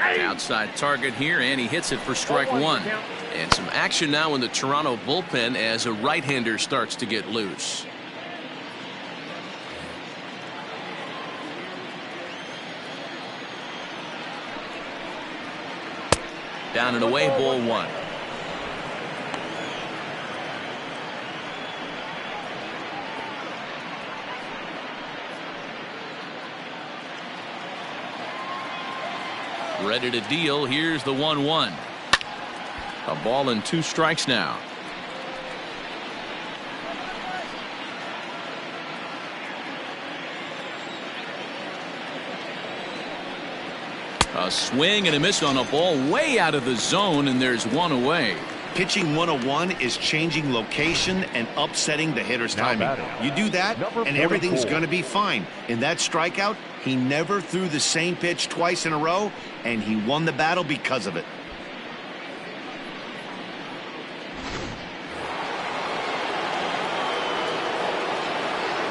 Outside target here, and he hits it for strike 1. And some action now in the Toronto bullpen as a right-hander starts to get loose. Down and away, ball one. Ready to deal. Here's the 1-1. A ball and 2 strikes now. A swing and a miss on a ball way out of the zone, and there's 1 away. Pitching 101 is changing location and upsetting the hitter's timing. You do that, and everything's going to be fine. In that strikeout, he never threw the same pitch twice in a row, and he won the battle because of it.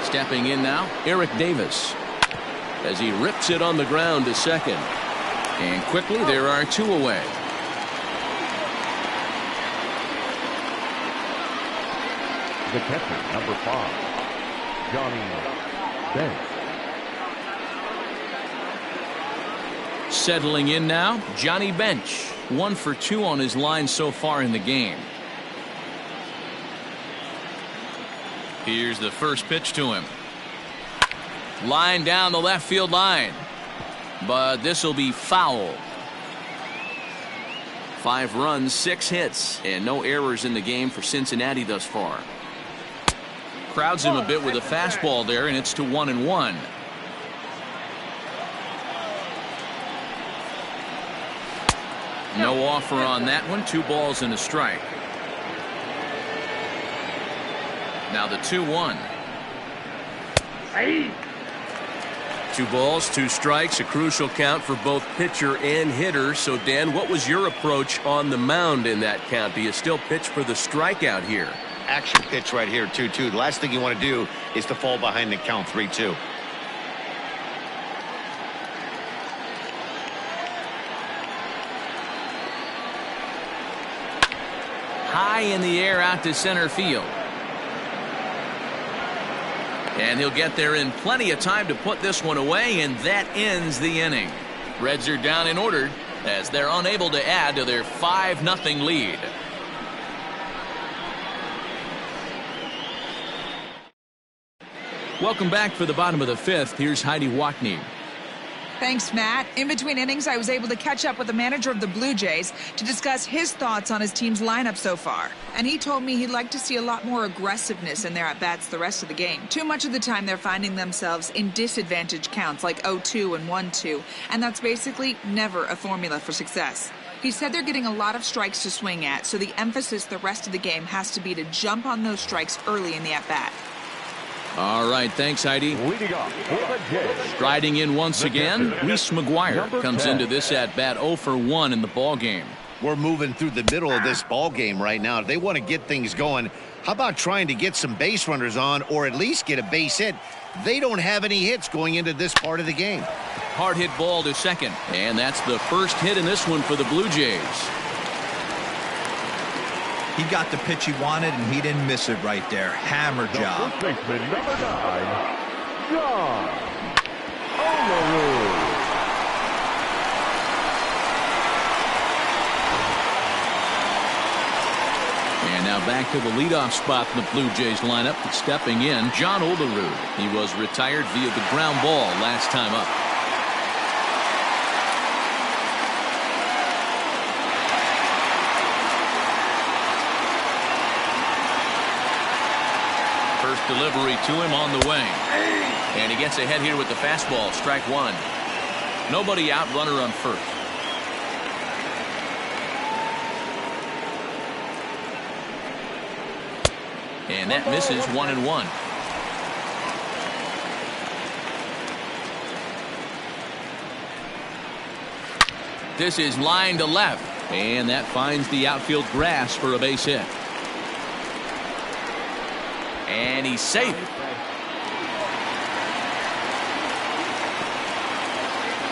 Stepping in now, Eric Davis, as he rips it on the ground to second. And quickly, there are 2 away. The catcher, number 5, Johnny Bench. Settling in now, Johnny Bench. 1 for 2 on his line so far in the game. Here's the first pitch to him. Line down the left field line. But this will be foul. 5 runs, 6 hits, and no errors in the game for Cincinnati thus far. Crowds him a bit with a fastball there, and it's to 1-1. No offer on that one. 2 balls and a strike. Now the 2-1. 2 balls, 2 strikes, a crucial count for both pitcher and hitter. So, Dan, what was your approach on the mound in that count? Do you still pitch for the strikeout here? Action pitch right here, 2-2. The last thing you want to do is to fall behind the count 3-2. High in the air out to center field. And he'll get there in plenty of time to put this one away, and that ends the inning. Reds are down and ordered as they're unable to add to their 5-0 lead. Welcome back for the bottom of the 5th. Here's Heidi Watney. Thanks, Matt. In between innings, I was able to catch up with the manager of the Blue Jays to discuss his thoughts on his team's lineup so far. And he told me he'd like to see a lot more aggressiveness in their at-bats the rest of the game. Too much of the time, they're finding themselves in disadvantage counts like 0-2 and 1-2, and that's basically never a formula for success. He said they're getting a lot of strikes to swing at, so the emphasis the rest of the game has to be to jump on those strikes early in the at-bat. All right, thanks, Heidi. Leading off for the Jays. Striding in once again, Reese McGuire comes into this at-bat 0 for 1 in the ball game. We're moving through the middle of this ball game right now. If they want to get things going, how about trying to get some base runners on or at least get a base hit? They don't have any hits going into this part of the game. Hard hit ball to second, and that's the first hit in this one for the Blue Jays. He got the pitch he wanted, and he didn't miss it right there. Hammer job. First baseman, number 9, John Olerud. And now back to the leadoff spot in the Blue Jays lineup. Stepping in, John Olerud. He was retired via the ground ball last time up. First delivery to him on the way. And he gets ahead here with the fastball. Strike 1. Nobody out, runner on first. And that misses 1-1. This is line to left. And that finds the outfield grass for a base hit. And he's safe.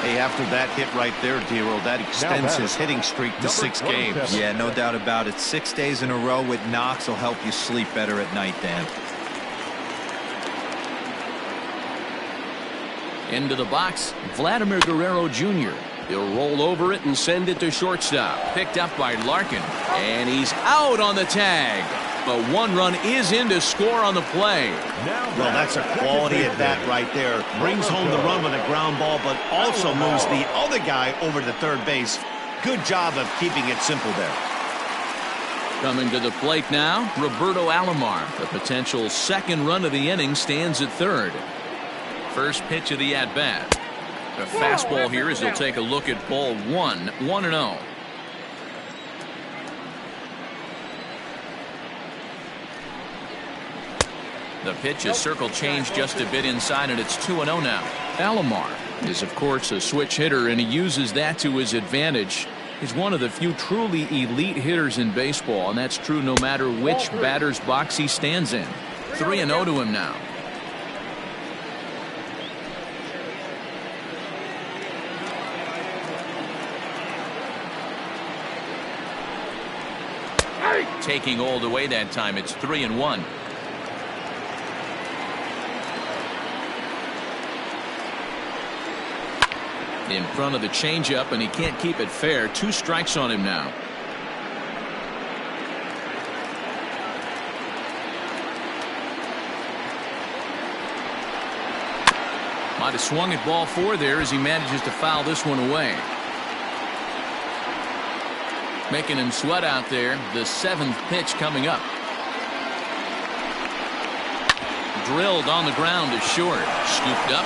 Hey, after that hit right there, Dero, that extends his hitting streak to 6 games. Yeah, no doubt about it. 6 days in a row with knocks will help you sleep better at night, Dan. Into the box, Vladimir Guerrero Jr. He'll roll over it and send it to shortstop. Picked up by Larkin. And he's out on the tag. But one run is in to score on the play. Well, that's a quality at bat right there. Brings home the run with a ground ball, but also moves the other guy over to third base. Good job of keeping it simple there. Coming to the plate now, Roberto Alomar. The potential second run of the inning stands at third. First pitch of the at-bat. The fastball here as he'll take a look at ball one, 1-0. The pitch is circle changed just a bit inside, and it's 2-0 now. Alomar is, of course, a switch hitter, and he uses that to his advantage. He's one of the few truly elite hitters in baseball, and that's true no matter which batter's box he stands in. 3-0 to him now. Taking all the way that time, it's 3-1. In front of the changeup, and he can't keep it fair. 2 strikes on him now. Might have swung at ball 4 there as he manages to foul this one away. Making him sweat out there. The 7th pitch coming up. Drilled on the ground to short. Scooped up.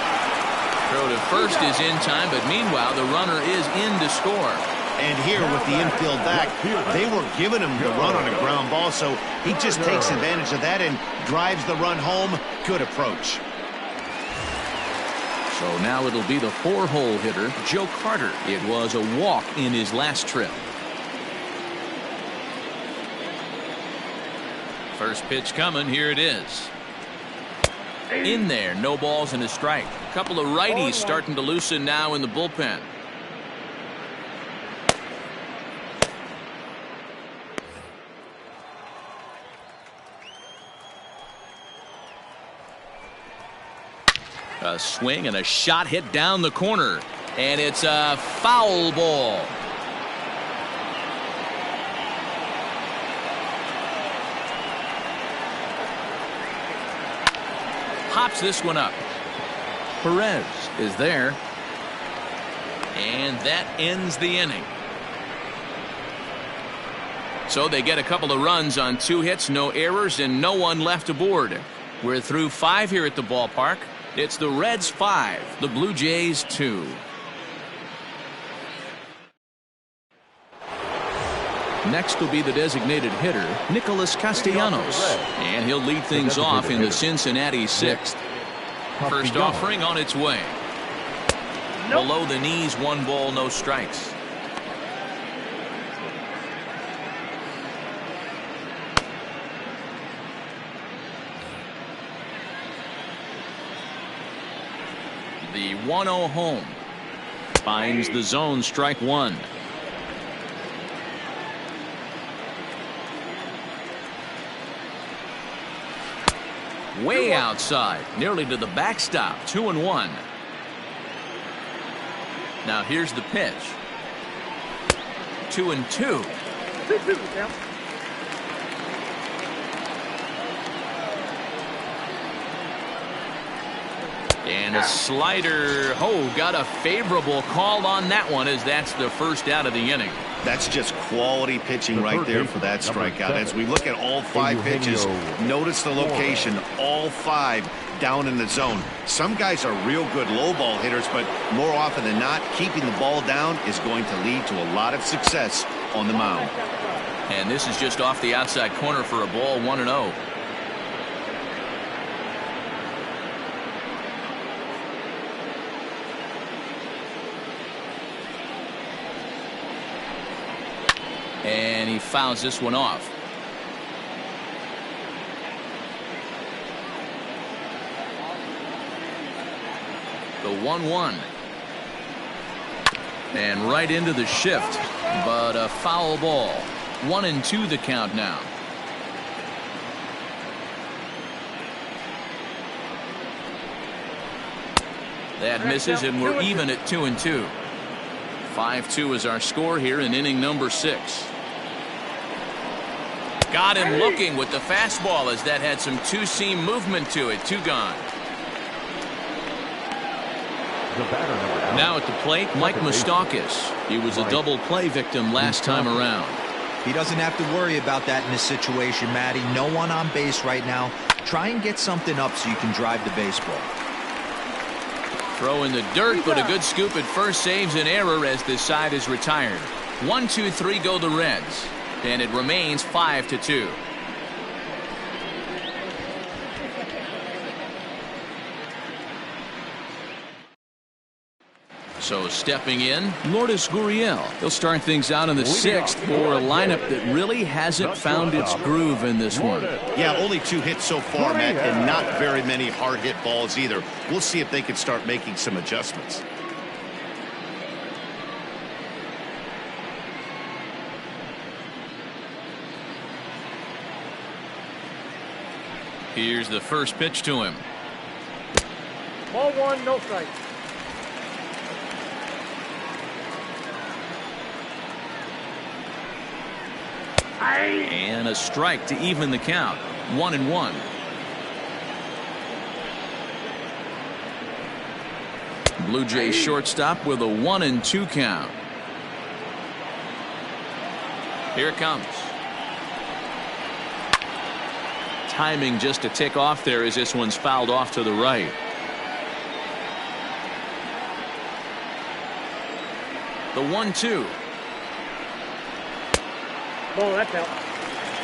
Throw to first is in time, but meanwhile the runner is in to score. And here with the infield back, they were giving him the run on a ground ball, so he just takes advantage of that and drives the run home. Good approach. So now it'll be the 4-hole hitter, Joe Carter. It was a walk in his last trip. First pitch coming. Here it is. In there, no balls and a strike. A couple of righties starting to loosen now in the bullpen. A swing and a shot hit down the corner, and it's a foul ball. Hops this one up. Perez is there. And that ends the inning. So they get a couple of runs on 2 hits, no errors, and no one left aboard. We're through 5 here at the ballpark. It's the Reds 5, the Blue Jays 2. Next will be the designated hitter, Nicholas Castellanos. And he'll lead things off in the Cincinnati 6th. First offering on its way. Below the knees, 1 ball, no strikes. The 1-0 home. Finds the zone, strike 1. Way outside, nearly to the backstop. 2-1. Now here's the pitch. 2-2. And a slider. Oh, got a favorable call on that one, as that's the first out of the inning. That's just quality pitching right there for that strikeout. As we look at all 5 pitches, notice the location, all 5 down in the zone. Some guys are real good low ball hitters, but more often than not, keeping the ball down is going to lead to a lot of success on the mound. And this is just off the outside corner for a ball, 1-0. And he fouls this one off. The 1-1. And right into the shift, but a foul ball. 1-2 the count now. That misses, and we're even at 2-2. 5-2 is our score here in inning number 6. Got him looking with the fastball as that had some two-seam movement to it. 2 gone. Now at the plate, Mike Moustakas. He was a double play victim last time around. He doesn't have to worry about that in this situation, Matty. No one on base right now. Try and get something up so you can drive the baseball. Throw in the dirt, but a good scoop at first saves an error as this side is retired. 1, 2, 3 go the Reds, and it remains 5-2. So stepping in, Lourdes Gurriel. He'll start things out in the 6th for a lineup that really hasn't found its groove in this one. Yeah, only 2 hits so far, Matt, and not very many hard hit balls either. We'll see if they can start making some adjustments. Here's the first pitch to him. Ball 1, no strike. And a strike to even the count. 1-1. Blue Jays shortstop with a 1-2 count. Here it comes. Timing just a tick off there as this one's fouled off to the right. The 1-2. Oh, that's out.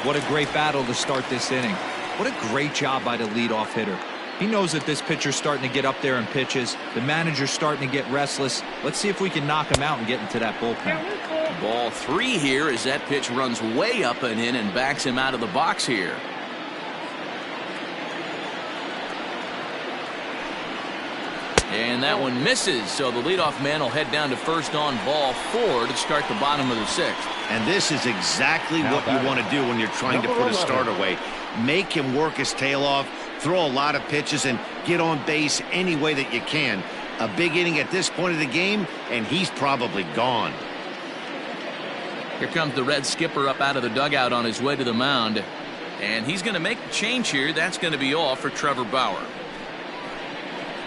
What a great battle to start this inning. What a great job by the leadoff hitter. He knows that this pitcher's starting to get up there in pitches. The manager's starting to get restless. Let's see if we can knock him out and get into that bullpen. Ball 3 here as that pitch runs way up and in and backs him out of the box here. And that one misses, so the leadoff man will head down to first on ball 4 to start the bottom of the 6th. And this is exactly what you want to do when you're trying to put a starter away. Make him work his tail off, throw a lot of pitches, and get on base any way that you can. A big inning at this point of the game, and he's probably gone. Here comes the Red skipper up out of the dugout on his way to the mound. And he's going to make the change here. That's going to be all for Trevor Bauer.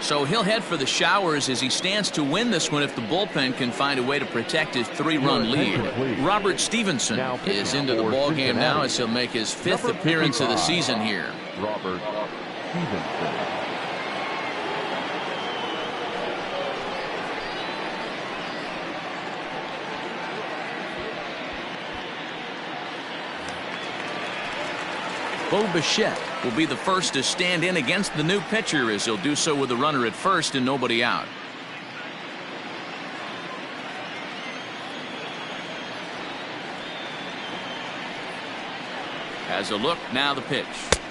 So he'll head for the showers as he stands to win this one if the bullpen can find a way to protect his 3-run lead. Robert Stevenson is into the ballgame now as he'll make his 5th appearance of the season here. Robert Stevenson. Bo Bichette will be the first to stand in against the new pitcher as he'll do so with a runner at first and nobody out. Has a look, now the pitch.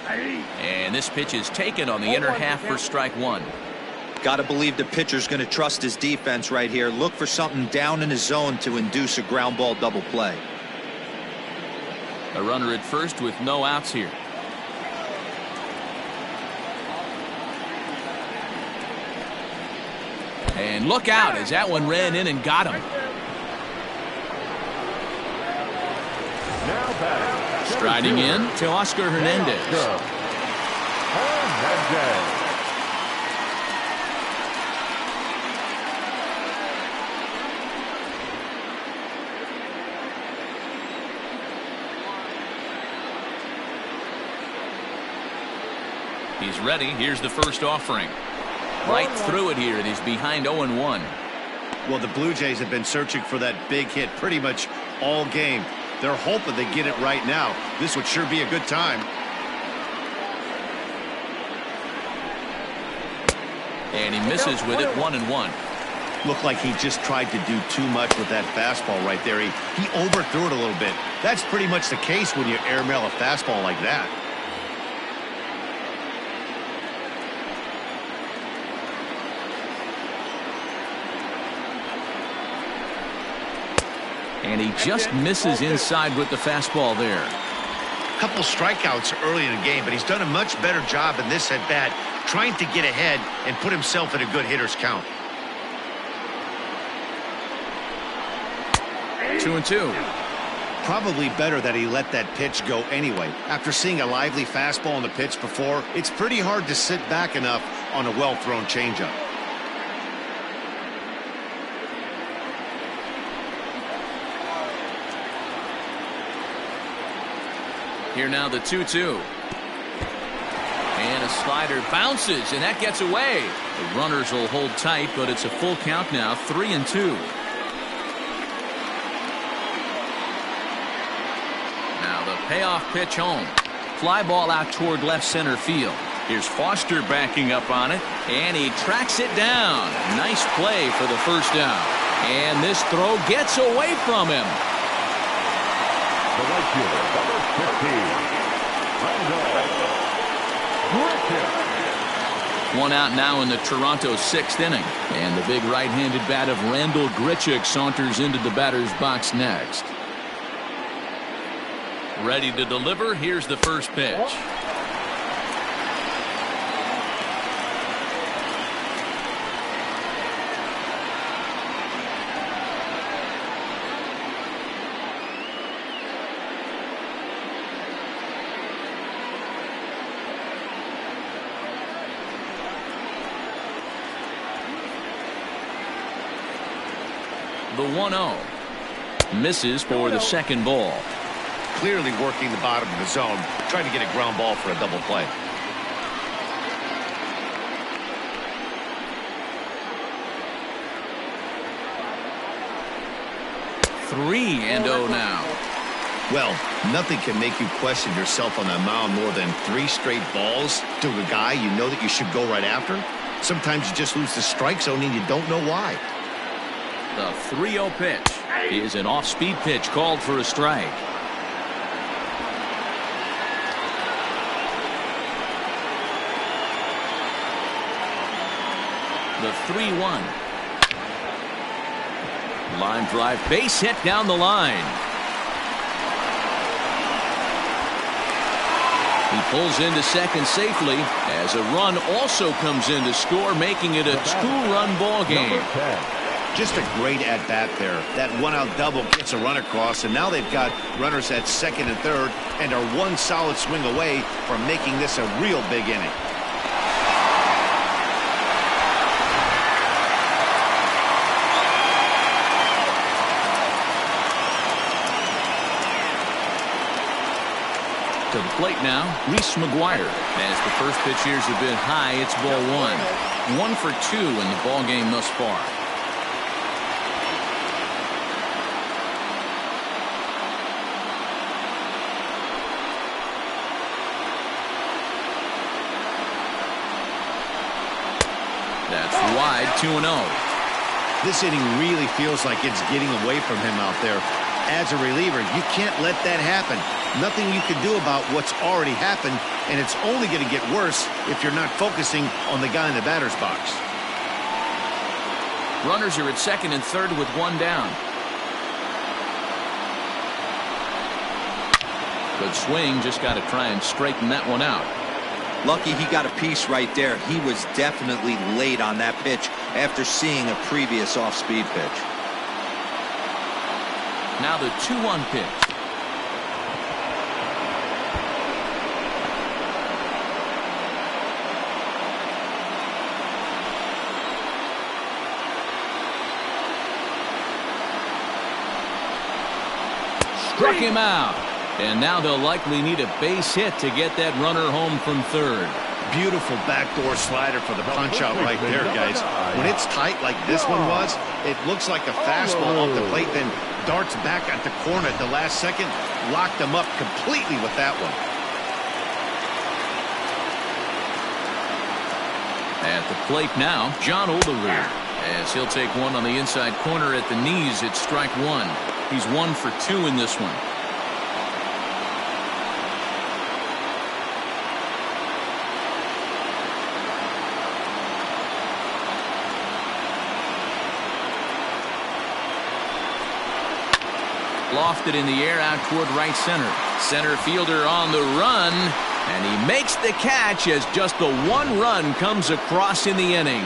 And this pitch is taken on the inner half for strike 1. Got to believe the pitcher's going to trust his defense right here. Look for something down in his zone to induce a ground ball double play. A runner at first with no outs here. And look out as that one ran in and got him. Striding in to Oscar Hernandez. He's ready. Here's the first offering. Right through it here, and he's behind 0-1. Well, the Blue Jays have been searching for that big hit pretty much all game. They're hoping they get it right now. This would sure be a good time. And he misses with it, 1-1. Looked like he just tried to do too much with that fastball right there. He overthrew it a little bit. That's pretty much the case when you airmail a fastball like that. And he just misses inside with the fastball there. Couple strikeouts early in the game, but he's done a much better job in this at bat, trying to get ahead and put himself in a good hitter's count. 2-2. Probably better that he let that pitch go anyway. After seeing a lively fastball on the pitch before, it's pretty hard to sit back enough on a well-thrown changeup. Here now the 2-2. And a slider bounces, and that gets away. The runners will hold tight, but it's a full count now, 3-2. Now the payoff pitch home. Fly ball out toward left center field. Here's Foster backing up on it, and he tracks it down. Nice play for the first down. And this throw gets away from him. The right fielder, number 15, One out now in the Toronto sixth inning. And the big right-handed bat of Randall Grichuk saunters into the batter's box next. Ready to deliver. Here's the first pitch. The 1-0. Misses for the second ball. Clearly working the bottom of the zone, trying to get a ground ball for a double play. Three and 0 now. Well, nothing can make you question yourself on the mound more than 3 straight balls to a guy you know that you should go right after. Sometimes you just lose the strike zone and you don't know why. The 3-0 pitch is an off-speed pitch called for a strike. The 3-1. Line drive, base hit down the line. He pulls into second safely as a run also comes in to score, making it a 2-run ball game. Just a great at-bat there. That one-out double gets a run across, and now they've got runners at second and third and are one solid swing away from making this a real big inning. To the plate now, Reese McGuire. As the first pitch here's a bit high, it's ball 1. 1 for 2 in the ball game thus far. That's wide, 2-0. This inning really feels like it's getting away from him out there. As a reliever, you can't let that happen. Nothing you can do about what's already happened, and it's only going to get worse if you're not focusing on the guy in the batter's box. Runners are at second and third with 1 down. Good swing, just got to try and straighten that one out. Lucky he got a piece right there. He was definitely late on that pitch after seeing a previous off-speed pitch. Now the 2-1 pitch. Struck him out. And now they'll likely need a base hit to get that runner home from third. Beautiful backdoor slider for the punch-out right there, guys. When it's tight like this one was, it looks like a fastball off the plate, then darts back at the corner at the last second. Locked them up completely with that one. At the plate now, John Olerud. As he'll take one on the inside corner at the knees, it's strike 1. He's 1 for 2 in this one. Lofted in the air out toward right center. Center fielder on the run, and he makes the catch as just the 1 run comes across in the inning.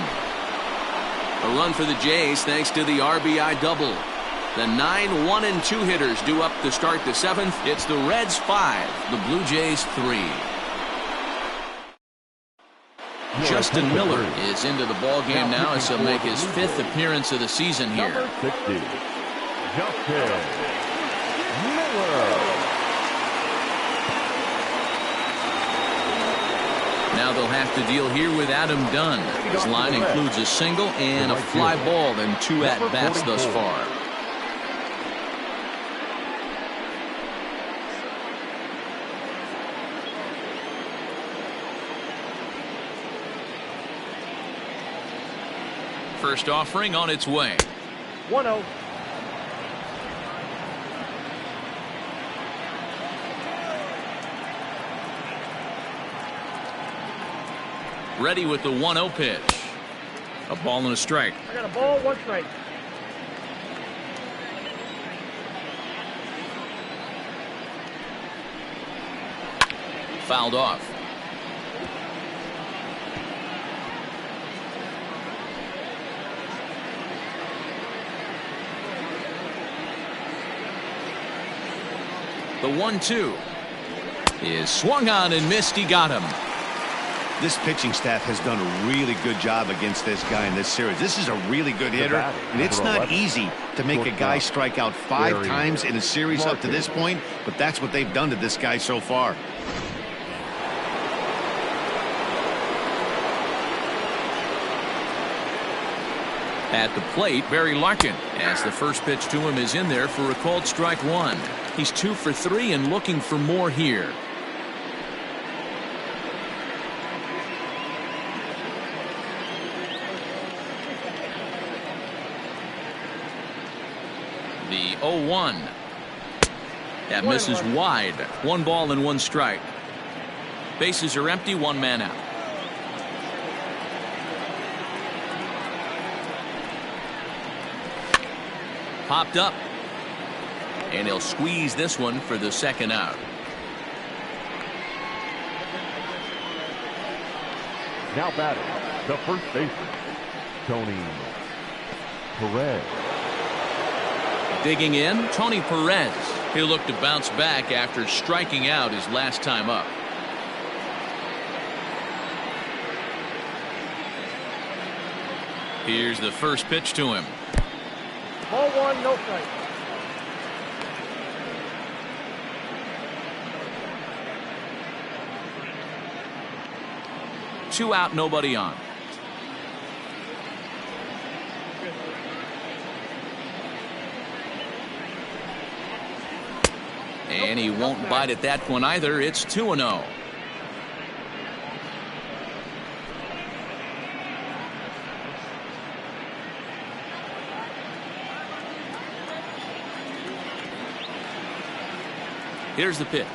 A run for the Jays thanks to the RBI double. The 9 1 and 2 hitters due up to start the 7th. It's the Reds 5, the Blue Jays 3. Justin Miller is into the ball game now as he'll make his 5th appearance of the season here. Number 60, Justin Miller. Now they'll have to deal here with Adam Dunn. His line includes a single and a fly ball and 2 at-bats thus far. First offering on its way. 1-0. Ready with the 1-0 pitch. A ball and a strike. I got a ball, 1 strike. Fouled off. The 1-2 is swung on and missed. He got him. This pitching staff has done a really good job against this guy in this series. This is a really good hitter, and it's not easy to make a guy strike out 5 times in a series up to this point, but that's what they've done to this guy so far. At the plate, Barry Larkin, as the first pitch to him is in there for a called strike 1. He's 2 for 3 and looking for more here. The 0-1. That misses wide. 1 ball and 1 strike. Bases are empty, 1 man out. Popped up. And he'll squeeze this one for the 2nd out. Now batting, the first baseman, Tony Perez. Digging in, Tony Perez. He'll look to bounce back after striking out his last time up. Here's the first pitch to him. Ball 1, no strike. Two out, nobody on. And he won't bite at that one either. It's 2-0. Here's the pitch.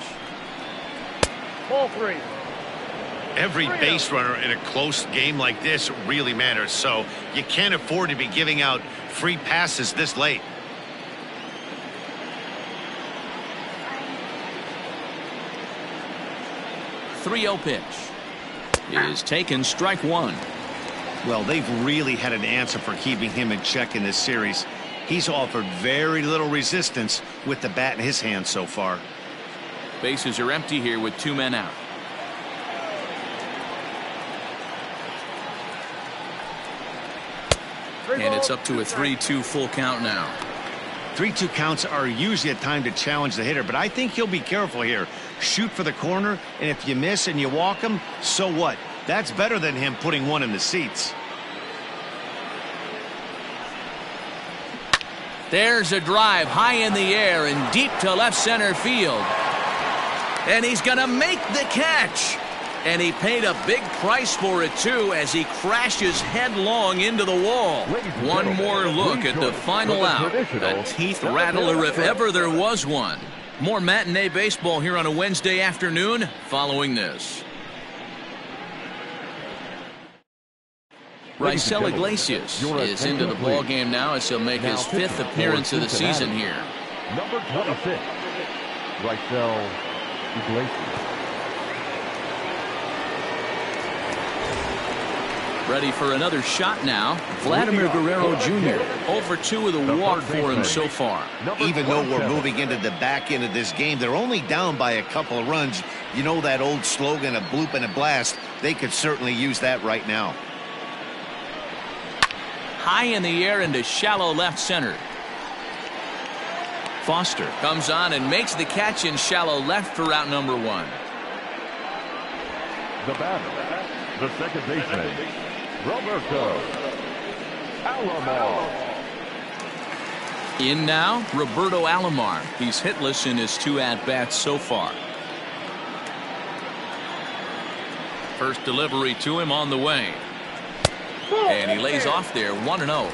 Ball 3. Every base runner in a close game like this really matters, so you can't afford to be giving out free passes this late. The 3-0 pitch is taken, strike 1. Well, they've really had an answer for keeping him in check in this series. He's offered very little resistance with the bat in his hand so far. Bases are empty here with 2 men out. And it's up to a 3-2 full count now. 3-2 counts are usually a time to challenge the hitter, but I think he'll be careful here. Shoot for the corner, and if you miss and you walk him, so what? That's better than him putting one in the seats. There's a drive high in the air and deep to left center field. And he's going to make the catch. And he paid a big price for it, too, as he crashes headlong into the wall. One more look at the final out. A teeth rattler if ever there was one. More matinee baseball here on a Wednesday afternoon following this. Raisel Iglesias is into the ball game now as he'll make his 5th appearance of the season here. Number 26, Raisel Iglesias. Ready for another shot now. Vladimir Guerrero Jr. 0 for 2 with a walk for him so far. Even though we're moving into the back end of this game, they're only down by a couple of runs. You know that old slogan, a bloop and a blast. They could certainly use that right now. High in the air into shallow left center. Foster comes on and makes the catch in shallow left for route number 1. The batter, the second baseman, Roberto Alomar. In now, Roberto Alomar. He's hitless in his 2 at-bats so far. First delivery to him on the way. And he lays off there 1-0.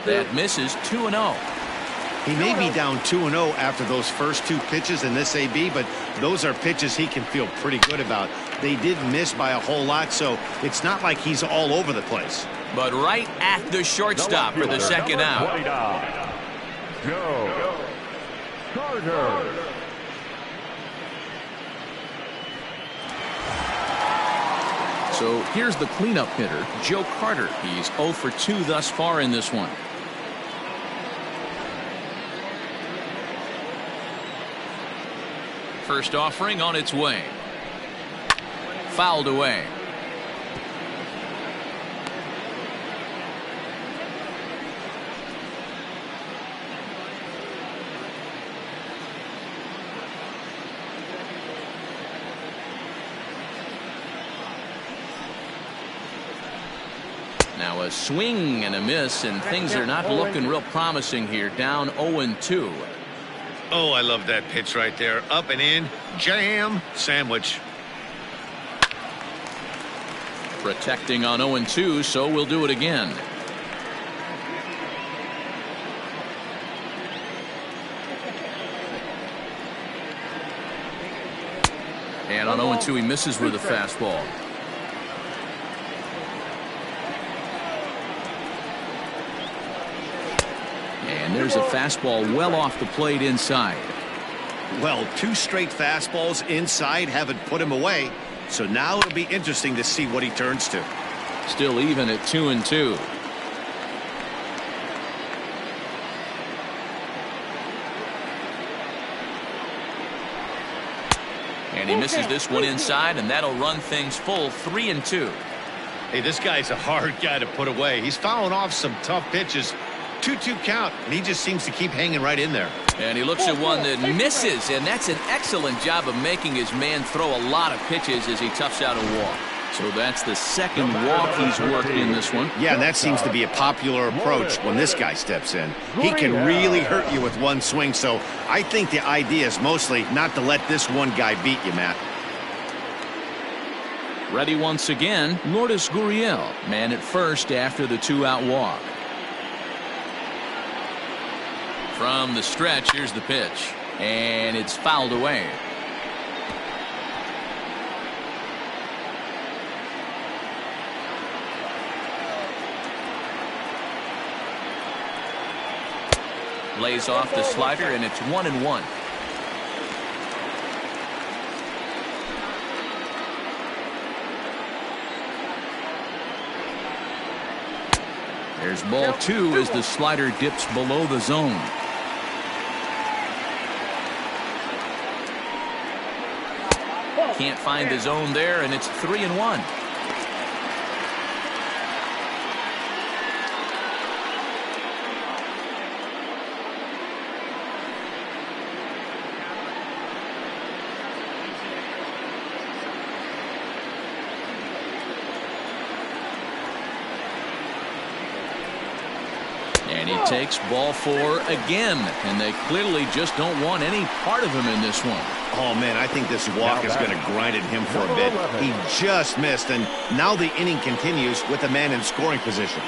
That misses 2-0. He may be down 2-0 after those first 2 pitches in this AB, but those are pitches he can feel pretty good about. They did miss by a whole lot, so it's not like he's all over the place. But right at the shortstop for the second out. Joe Carter. So here's the cleanup hitter, Joe Carter. He's 0 for 2 thus far in this one. First offering on its way. Fouled away. Now a swing and a miss, and things are not looking real promising here. Down 0-2. Oh, I love that pitch right there. Up and in. Jam. Sandwich. Protecting on 0-2, so we'll do it again. And on 0-2, he misses with a fastball. And there's a fastball well off the plate inside. Well, 2 straight fastballs inside haven't put him away. So now it'll be interesting to see what he turns to. Still even at 2-2. And he misses this one inside, and that'll run things full 3-2. Hey, this guy's a hard guy to put away. He's fouling off some tough pitches. 2-2 count, and he just seems to keep hanging right in there. And he looks at one that misses, and that's an excellent job of making his man throw a lot of pitches as he toughs out a walk. So that's the second walk he's worked in this one. Yeah, and that seems to be a popular approach when this guy steps in. He can really hurt you with one swing, so I think the idea is mostly not to let this one guy beat you, Matt. Ready once again, Lourdes Gurriel, man at first after the 2-out walk. From the stretch, here's the pitch, and it's fouled away. Lays off the slider, and it's 1-1. There's ball 2 as the slider dips below the zone. Can't find the zone there, and it's 3-1. And he takes ball 4 again, and they clearly just don't want any part of him in this one. Oh, man, I think this walk is going to grind at him for a bit. He just missed, and now the inning continues with a man in scoring position.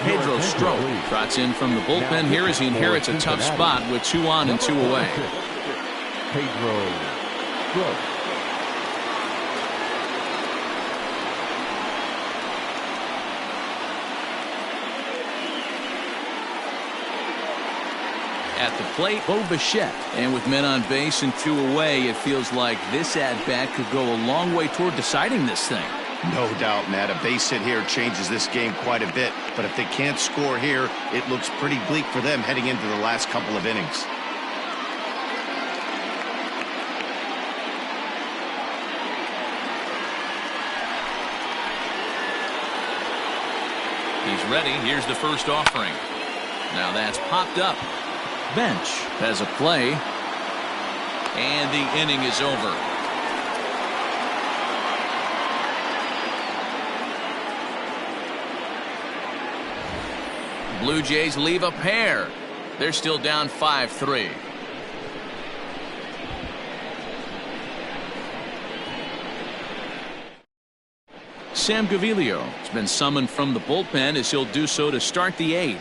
Pedro Strop trots in from the bullpen here as he inherits a tough spot with 2 on and 2 away. Pedro Strop. At the plate, Bo Bichette. And with men on base and 2 away, it feels like this at-bat could go a long way toward deciding this thing. No doubt, Matt. A base hit here changes this game quite a bit. But if they can't score here, it looks pretty bleak for them heading into the last couple of innings. He's ready. Here's the first offering. Now that's popped up. Bench has a play. And the inning is over. Blue Jays leave a pair. They're still down 5-3. Sam Gaviglio has been summoned from the bullpen as he'll do so to start the 8th.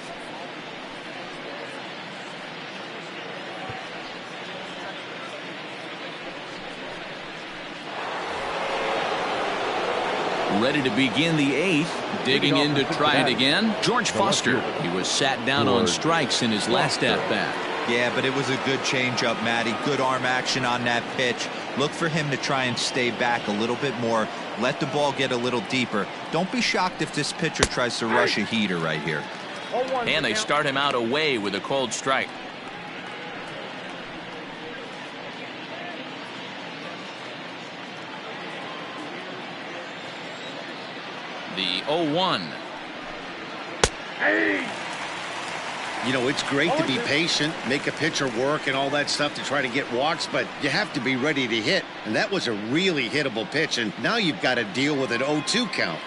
Ready to begin the 8th. Digging in to try it again. George Foster. He was sat down on strikes in his last at-bat. Yeah, but it was a good changeup, Matty. Good arm action on that pitch. Look for him to try and stay back a little bit more. Let the ball get a little deeper. Don't be shocked if this pitcher tries to rush a heater right here. And they start him out away with a cold strike. The 0-1. You know, it's great to be patient, make a pitcher work and all that stuff to try to get walks, but you have to be ready to hit. And that was a really hittable pitch, and now you've got to deal with an 0-2 count.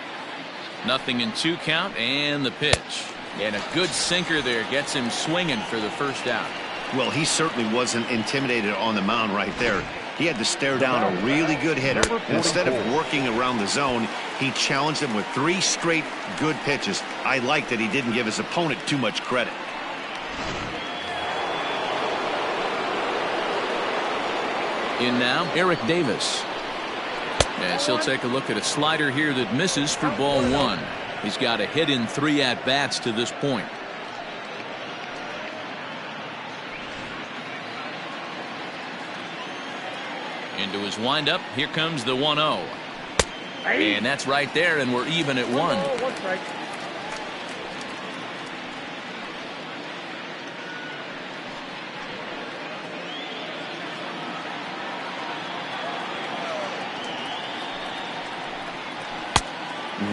Nothing in 2 count, and the pitch. And a good sinker there gets him swinging for the first out. Well, he certainly wasn't intimidated on the mound right there. He had to stare down a really good hitter, and instead of working around the zone, he challenged him with 3 straight good pitches. I like that he didn't give his opponent too much credit. In now, Eric Davis. As he'll take a look at a slider here that misses for ball 1. He's got a hit in 3 at-bats to this point. Into his windup. Here comes the 1-0. And that's right there, and we're even at 1.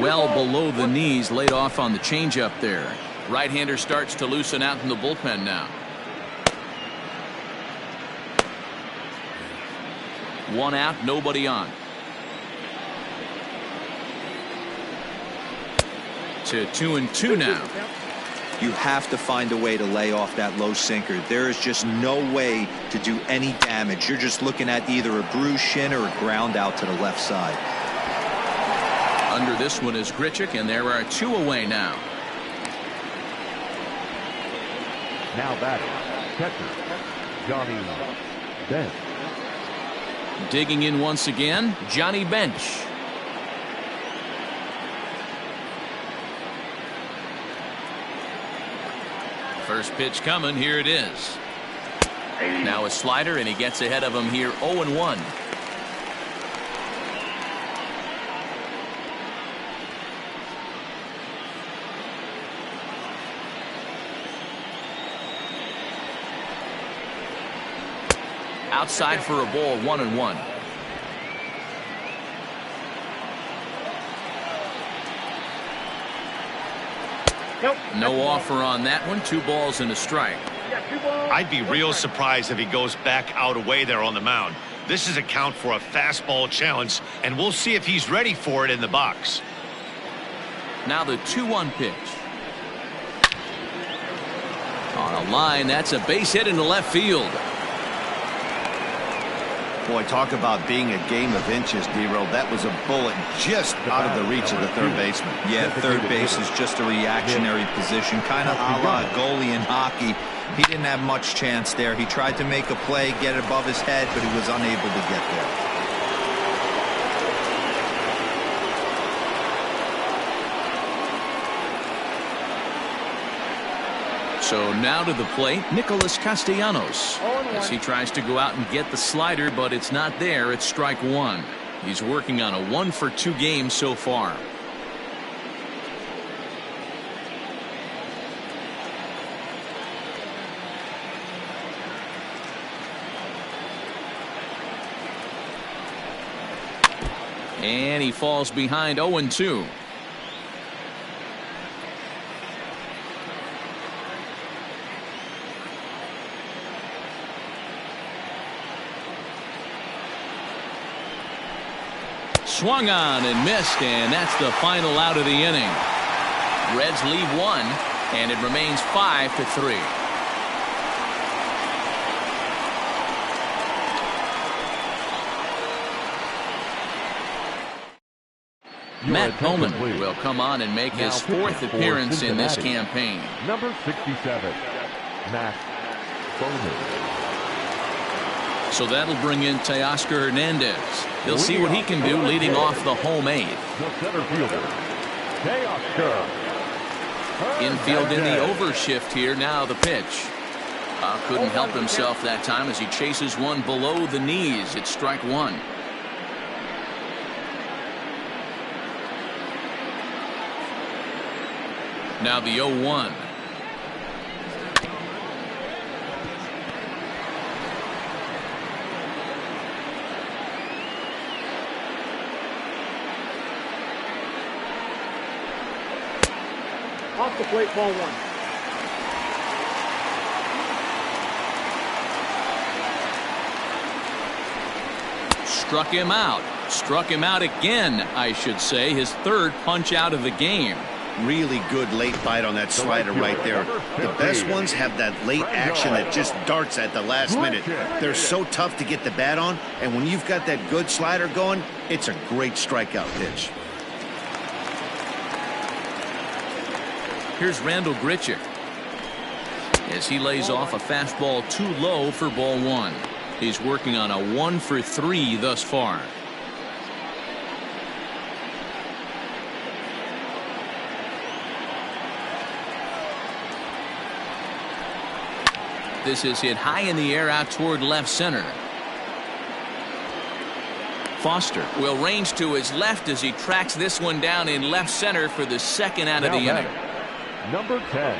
Well below the knees, laid off on the changeup there. Right-hander starts to loosen out in the bullpen now. 1 out, nobody on. To 2-2 now. You have to find a way to lay off that low sinker. There is just no way to do any damage. You're just looking at either a bruised shin or a ground out to the left side. Under this one is Grichuk, and there are 2 away now. Now batting, catcher, Johnny Bench. Digging in once again, Johnny Bench. First pitch coming, here it is. Now a slider, and he gets ahead of him here, 0-1. Outside for a ball, 1-1. Nope. No offer on that one. 2 balls and a strike. I'd be real surprised if he goes back out away there on the mound. This is a count for a fastball challenge, and we'll see if he's ready for it in the box. Now the 2-1 pitch. On a line, that's a base hit into left field. Boy, talk about being a game of inches, D-Roll. That was a bullet just out of the reach of the third baseman. Yeah, third base is just a reactionary position, kind of a la goalie in hockey. He didn't have much chance there. He tried to make a play, get it above his head, but he was unable to get there. So now to the plate, Nicholas Castellanos. As he tries to go out and get the slider, but it's not there. It's strike one. He's working on a 1-for-2 game so far. And he falls behind 0-2. Swung on and missed, and that's the final out of the inning. Reds leave one, and it remains 5-3. Matt Bowman will come on and make his fourth appearance in this campaign. Number 67, Matt Bowman. So that'll bring in Teoscar Hernandez. He'll see what he can do leading off the home eighth. The center fielder, Teoscar. Infield in the overshift here. Now the pitch. Couldn't help himself that time as he chases one below the knees. It's strike one. Now the 0-1. Off the plate, ball one. Struck him out. Struck him out again, I should say. His third punch out of the game. Really good late bite on that slider right there. The best ones have that late action that just darts at the last minute. They're so tough to get the bat on, and when you've got that good slider going, it's a great strikeout pitch. Here's Randall Grichuk as he lays off a fastball too low for ball one. He's working on a 1-for-3 thus far. This is hit high in the air out toward left center. Foster will range to his left as he tracks this one down in left center for the second out of the inning. Number 10.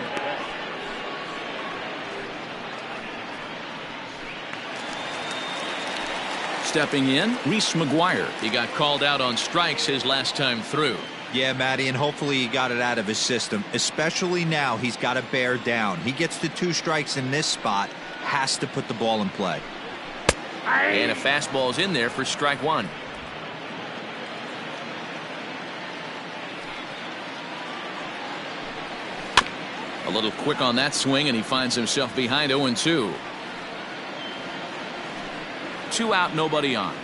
Stepping in, Reese McGuire. He got called out on strikes his last time through. Yeah, Matty, and hopefully he got it out of his system. Especially now, he's got to bear down. He gets the 2 strikes in this spot, has to put the ball in play. And a fastball's in there for strike one. A little quick on that swing, and he finds himself behind 0-2. 2 out, nobody on.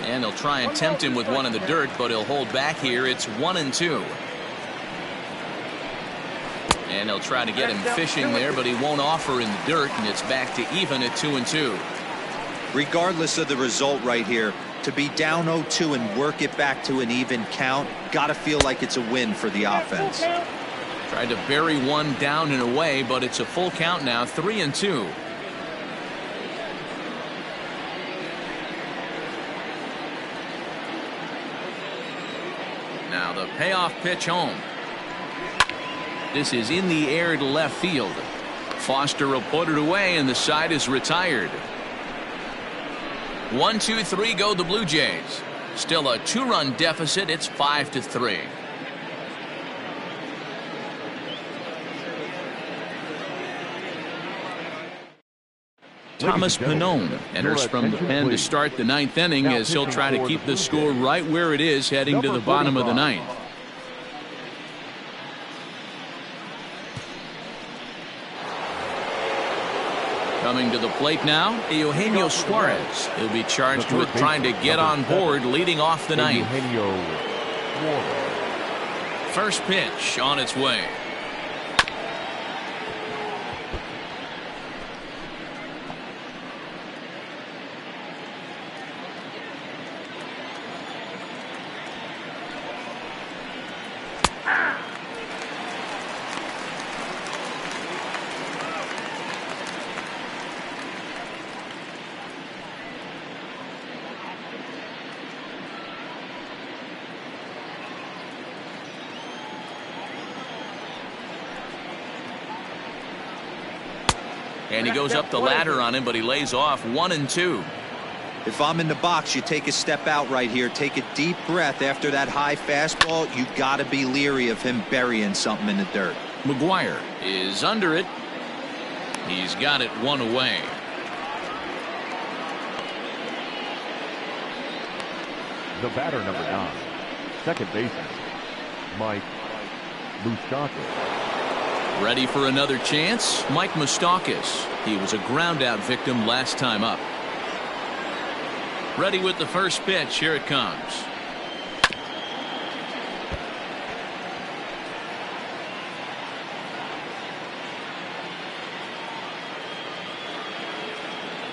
And they'll try and tempt him with one in the dirt, but he'll hold back here. It's 1-2. And they'll try to get him fishing there, but he won't offer in the dirt, and it's back to even at 2-2. Regardless of the result right here, to be down 0-2 and work it back to an even count, gotta feel like it's a win for the offense. Tried to bury one down and away, but it's a full count now, 3-2. Now the payoff pitch home. This is in the air to left field. Foster will put it away, and the side is retired. 1-2-3 go the Blue Jays. Still a 2-run deficit. It's 5-3. Thomas Pannone enters from the pen to start the 9th inning as he'll try to keep the score right where it is heading to the bottom of the 9th. Coming to the plate now, Eugenio Suarez. He'll be charged with trying to get on board leading off the 9th. First pitch on its way. And he goes up the ladder on him, but he lays off 1-2. If I'm in the box, you take a step out right here. Take a deep breath after that high fastball. You got to be leery of him burying something in the dirt. McGuire is under it. He's got it one away. The batter, number 9, second baseman, Mike Moustakas. Ready for another chance? Mike Moustakas. He was a ground out victim last time up. Ready with the first pitch. Here it comes.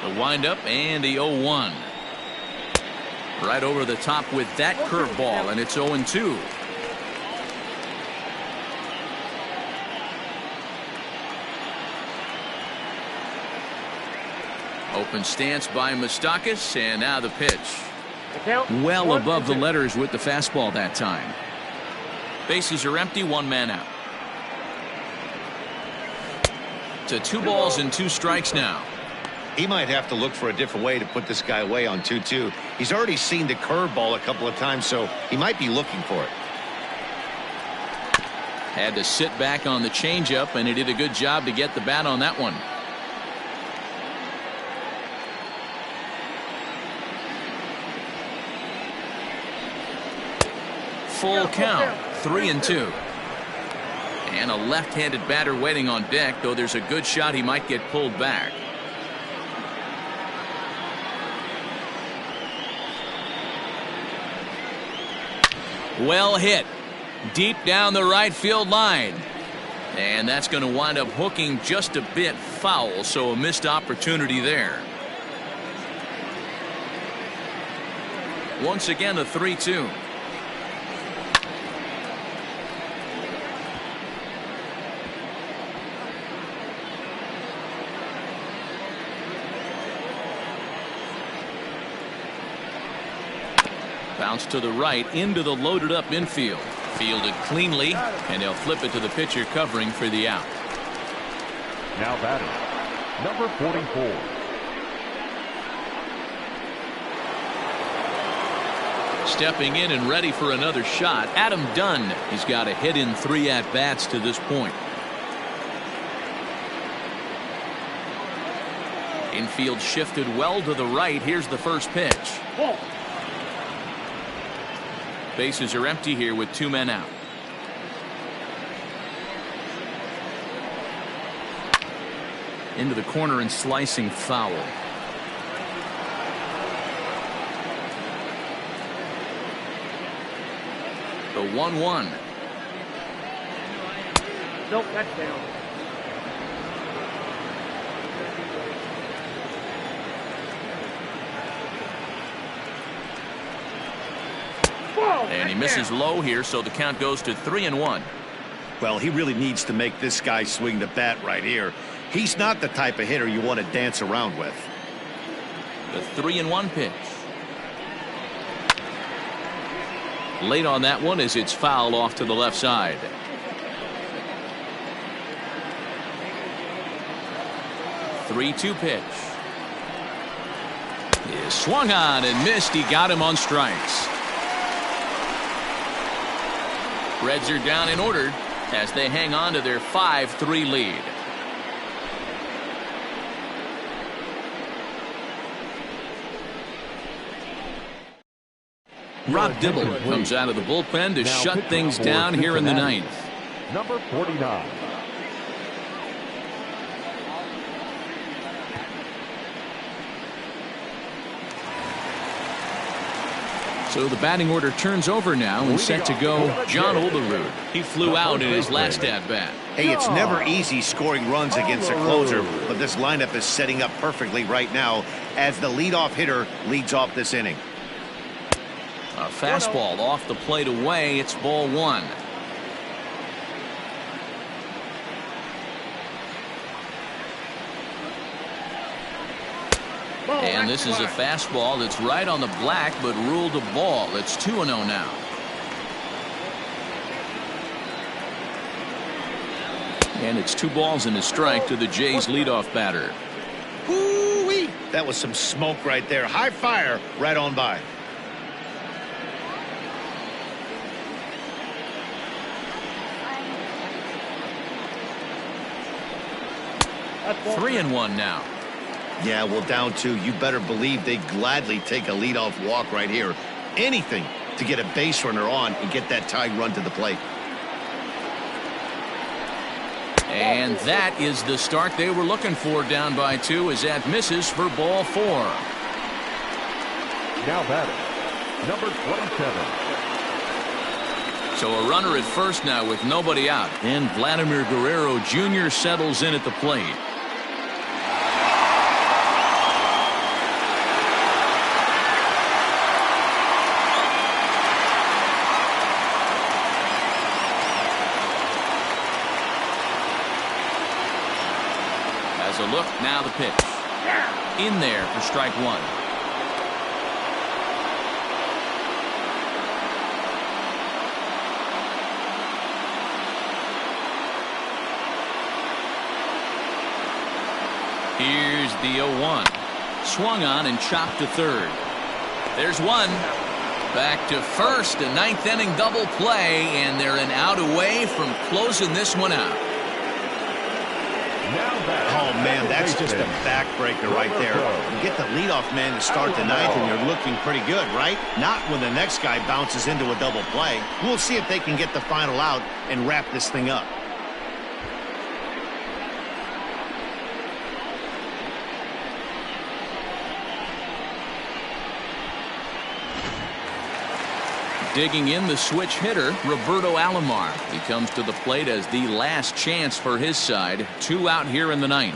The windup and the 0-1. Right over the top with that curveball, and it's 0-2. Open stance by Moustakas, and now the pitch. Well above the letters with the fastball that time. Bases are empty, one man out. To 2 balls and 2 strikes now. He might have to look for a different way to put this guy away on 2-2. He's already seen the curveball a couple of times, so he might be looking for it. Had to sit back on the changeup, and he did a good job to get the bat on that one. Full count, 3-2. And a left-handed batter waiting on deck, though there's a good shot he might get pulled back. Well hit. Deep down the right field line. And that's going to wind up hooking just a bit foul, so a missed opportunity there. Once again, a 3-2. Bounce to the right into the loaded up infield. Fielded cleanly, and they'll flip it to the pitcher covering for the out. Now batting, number 44. Stepping in and ready for another shot, Adam Dunn. He's got a hit in 3 at-bats to this point. Infield shifted well to the right. Here's the first pitch. Bases are empty here with 2 men out. Into the corner and slicing foul. The 1-1. Nope, that's down. And he misses low here, so the count goes to 3-1. Well, he really needs to make this guy swing the bat right here. He's not the type of hitter you want to dance around with. The 3-1 pitch. Late on that one as it's fouled off to the left side. The 3-2 pitch. Is swung on and missed. He got him on strikes. Reds are down in order as they hang on to their 5-3 lead. Rob Dibble comes out of the bullpen to shut things down here in the 9th. Number 49. So the batting order turns over now and set to go John Olerud. He flew out in his last at-bat. Hey, it's never easy scoring runs against a closer, but this lineup is setting up perfectly right now as the leadoff hitter leads off this inning. A fastball off the plate away. It's ball 1. And this is a fastball that's right on the black but ruled a ball. It's 2-0 now. And it's 2 balls and a strike to the Jays leadoff batter. Hoo-wee! That was some smoke right there. High fire right on by. That's 3-1 now. Yeah, well, down 2. You better believe they'd gladly take a leadoff walk right here. Anything to get a base runner on and get that tying run to the plate. And that is the start they were looking for. Down by 2 as that misses for ball 4. Now batting, number 27. So a runner at first now with nobody out. And Vladimir Guerrero Jr. settles in at the plate. As a look, now the pitch. In there for strike 1. Here's the 0-1. Swung on and chopped to third. There's one. Back to first. A 9th inning double play, and they're an out away from closing this one out. Oh, man, that's just a backbreaker right there. You get the leadoff man to start the 9th, and you're looking pretty good, right? Not when the next guy bounces into a double play. We'll see if they can get the final out and wrap this thing up. Digging in, the switch hitter, Roberto Alomar. He comes to the plate as the last chance for his side. 2 out here in the 9th.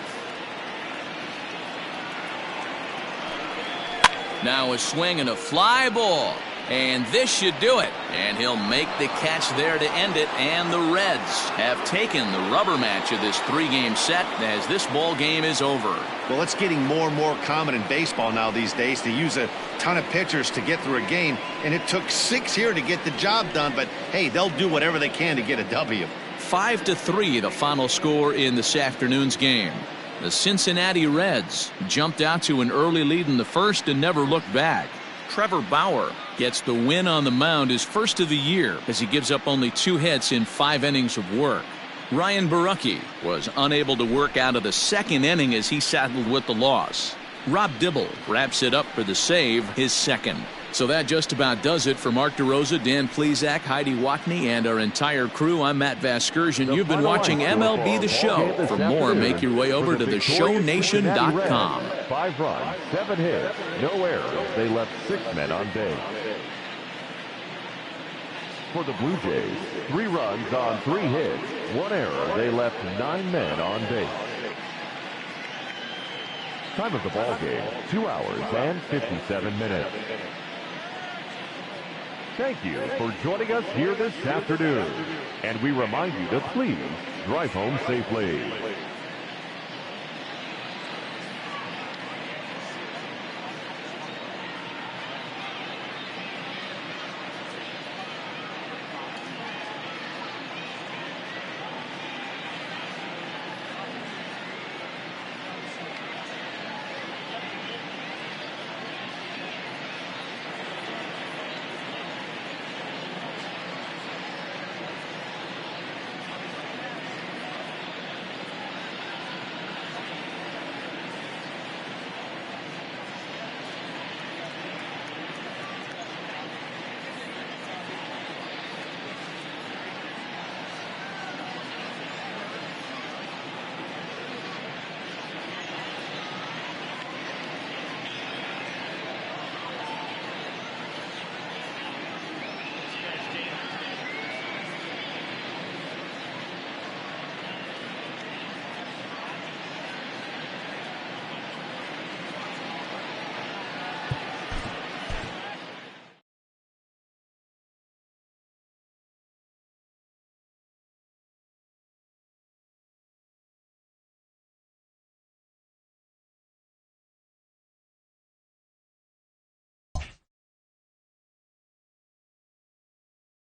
Now a swing and a fly ball. And this should do it. And he'll make the catch there to end it. And the Reds have taken the rubber match of this 3-game set as this ball game is over. Well, it's getting more and more common in baseball now these days to use a ton of pitchers to get through a game. And it took 6 here to get the job done. But, hey, they'll do whatever they can to get a W. 5-3 the final score in this afternoon's game. The Cincinnati Reds jumped out to an early lead in the first and never looked back. Trevor Bauer gets the win on the mound, his first of the year, as he gives up only 2 hits in 5 innings of work. Ryan Borucki was unable to work out of the 2nd inning as he saddled with the loss. Rob Dibble wraps it up for the save, his 2nd. So that just about does it for Mark DeRosa, Dan Plesac, Heidi Watney, and our entire crew. I'm Matt Vasgersian. You've been watching MLB The Show. For more, make your way over to theshownation.com. 5 runs, 7 hits, no errors. They left 6 men on base. For the Blue Jays, 3 runs on 3 hits, 1 error. They left 9 men on base. Time of the ball game, 2 hours and 57 minutes. Thank you for joining us here this afternoon. And we remind you to please drive home safely.